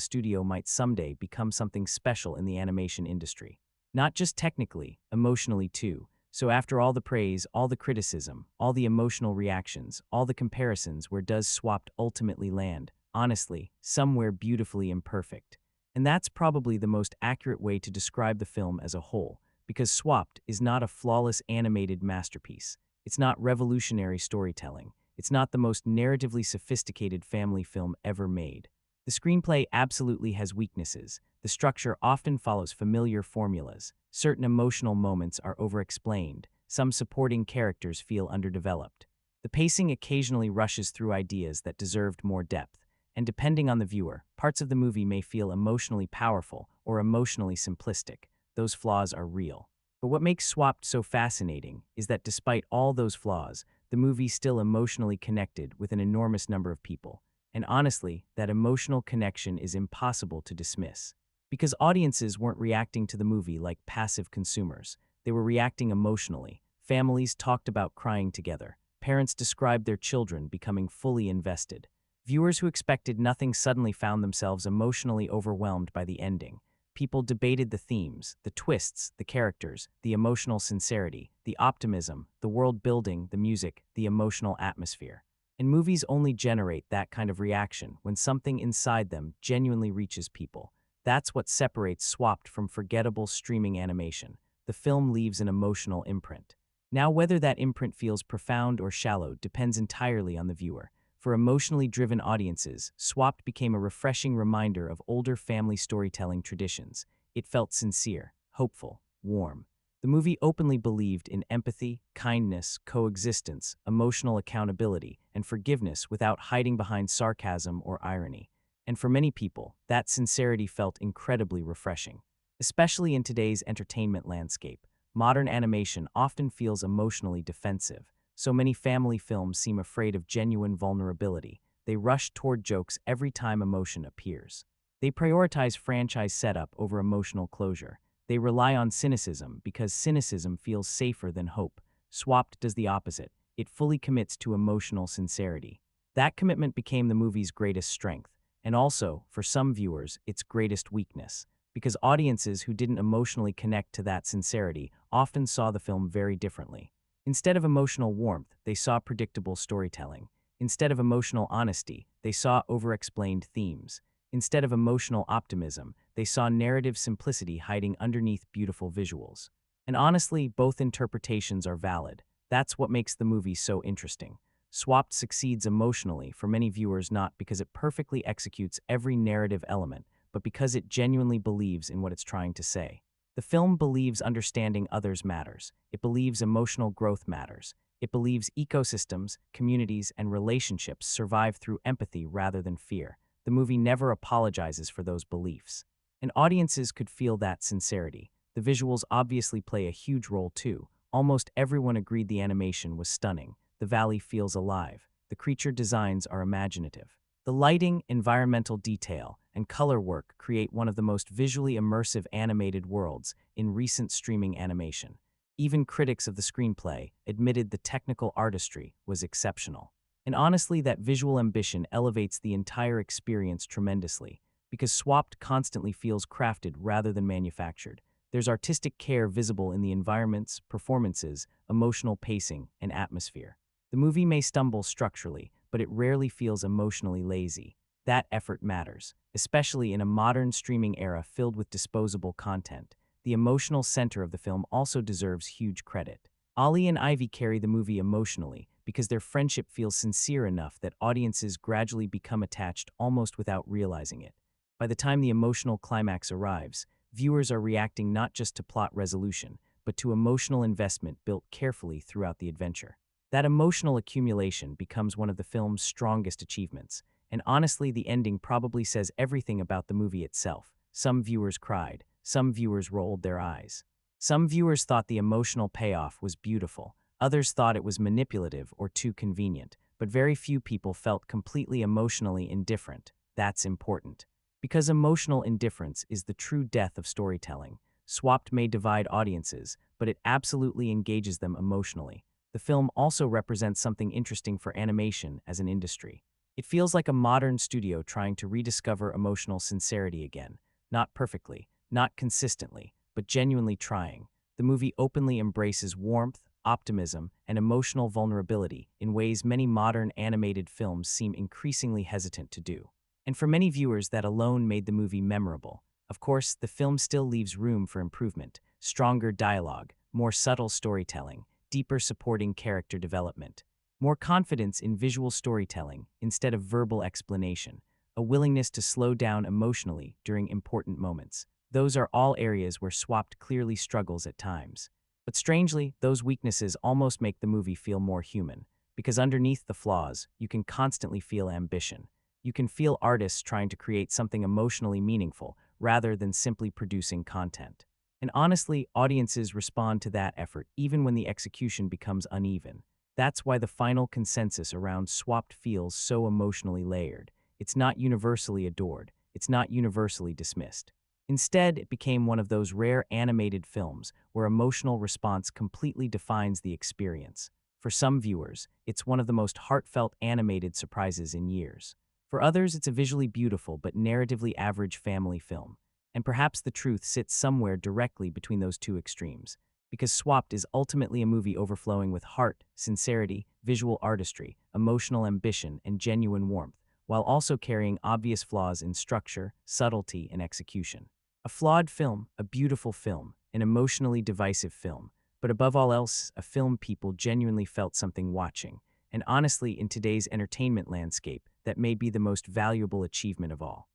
studio might someday become something special in the animation industry. Not just technically, emotionally too. So after all the praise, all the criticism, all the emotional reactions, all the comparisons, where does Swapped ultimately land? Honestly, somewhere beautifully imperfect. And that's probably the most accurate way to describe the film as a whole, because Swapped is not a flawless animated masterpiece. It's not revolutionary storytelling. It's not the most narratively sophisticated family film ever made. The screenplay absolutely has weaknesses. The structure often follows familiar formulas. Certain emotional moments are overexplained. Some supporting characters feel underdeveloped. The pacing occasionally rushes through ideas that deserved more depth. And depending on the viewer, parts of the movie may feel emotionally powerful or emotionally simplistic. Those flaws are real. But what makes Swapped so fascinating is that despite all those flaws, the movie still emotionally connected with an enormous number of people. And honestly, that emotional connection is impossible to dismiss. Because audiences weren't reacting to the movie like passive consumers. They were reacting emotionally. Families talked about crying together. Parents described their children becoming fully invested. Viewers who expected nothing suddenly found themselves emotionally overwhelmed by the ending. People debated the themes, the twists, the characters, the emotional sincerity, the optimism, the world building, the music, the emotional atmosphere. And movies only generate that kind of reaction when something inside them genuinely reaches people. That's what separates Swapped from forgettable streaming animation. The film leaves an emotional imprint. Now, whether that imprint feels profound or shallow depends entirely on the viewer. For emotionally driven audiences, Swapped became a refreshing reminder of older family storytelling traditions. It felt sincere, hopeful, warm. The movie openly believed in empathy, kindness, coexistence, emotional accountability, and forgiveness without hiding behind sarcasm or irony. And for many people, that sincerity felt incredibly refreshing. Especially in today's entertainment landscape, modern animation often feels emotionally defensive. So many family films seem afraid of genuine vulnerability. They rush toward jokes every time emotion appears. They prioritize franchise setup over emotional closure. They rely on cynicism because cynicism feels safer than hope. Swapped does the opposite. It fully commits to emotional sincerity. That commitment became the movie's greatest strength, and also, for some viewers, its greatest weakness, because audiences who didn't emotionally connect to that sincerity often saw the film very differently. Instead of emotional warmth, they saw predictable storytelling. Instead of emotional honesty, they saw overexplained themes. Instead of emotional optimism, they saw narrative simplicity hiding underneath beautiful visuals. And honestly, both interpretations are valid. That's what makes the movie so interesting. Swapped succeeds emotionally for many viewers not because it perfectly executes every narrative element, but because it genuinely believes in what it's trying to say. The film believes understanding others matters. It believes emotional growth matters. It believes ecosystems, communities, and relationships survive through empathy rather than fear. The movie never apologizes for those beliefs. And audiences could feel that sincerity. The visuals obviously play a huge role too. Almost everyone agreed the animation was stunning. The valley feels alive. The creature designs are imaginative. The lighting, environmental detail, and color work create one of the most visually immersive animated worlds in recent streaming animation. Even critics of the screenplay admitted the technical artistry was exceptional. And honestly, that visual ambition elevates the entire experience tremendously, because Swapped constantly feels crafted rather than manufactured. There's artistic care visible in the environments, performances, emotional pacing, and atmosphere. The movie may stumble structurally, but it rarely feels emotionally lazy. That effort matters, especially in a modern streaming era filled with disposable content. The emotional center of the film also deserves huge credit. Ollie and Ivy carry the movie emotionally because their friendship feels sincere enough that audiences gradually become attached almost without realizing it. By the time the emotional climax arrives, viewers are reacting not just to plot resolution, but to emotional investment built carefully throughout the adventure. That emotional accumulation becomes one of the film's strongest achievements, and honestly, the ending probably says everything about the movie itself. Some viewers cried, some viewers rolled their eyes. Some viewers thought the emotional payoff was beautiful, others thought it was manipulative or too convenient, but very few people felt completely emotionally indifferent. That's important. Because emotional indifference is the true death of storytelling. Swapped may divide audiences, but it absolutely engages them emotionally. The film also represents something interesting for animation as an industry. It feels like a modern studio trying to rediscover emotional sincerity again. Not perfectly, not consistently, but genuinely trying. The movie openly embraces warmth, optimism, and emotional vulnerability in ways many modern animated films seem increasingly hesitant to do. And for many viewers, that alone made the movie memorable. Of course, the film still leaves room for improvement, stronger dialogue, more subtle storytelling, deeper supporting character development, more confidence in visual storytelling instead of verbal explanation, a willingness to slow down emotionally during important moments. Those are all areas where Swapped clearly struggles at times. But strangely, those weaknesses almost make the movie feel more human, because underneath the flaws, you can constantly feel ambition. You can feel artists trying to create something emotionally meaningful rather than simply producing content. And honestly, audiences respond to that effort even when the execution becomes uneven. That's why the final consensus around Swapped feels so emotionally layered. It's not universally adored, it's not universally dismissed. Instead, it became one of those rare animated films where emotional response completely defines the experience. For some viewers, it's one of the most heartfelt animated surprises in years. For others, it's a visually beautiful but narratively average family film. And perhaps the truth sits somewhere directly between those two extremes, because Swapped is ultimately a movie overflowing with heart, sincerity, visual artistry, emotional ambition, and genuine warmth, while also carrying obvious flaws in structure, subtlety, and execution. A flawed film, a beautiful film, an emotionally divisive film, but above all else, a film people genuinely felt something watching. And honestly, in today's entertainment landscape, that may be the most valuable achievement of all.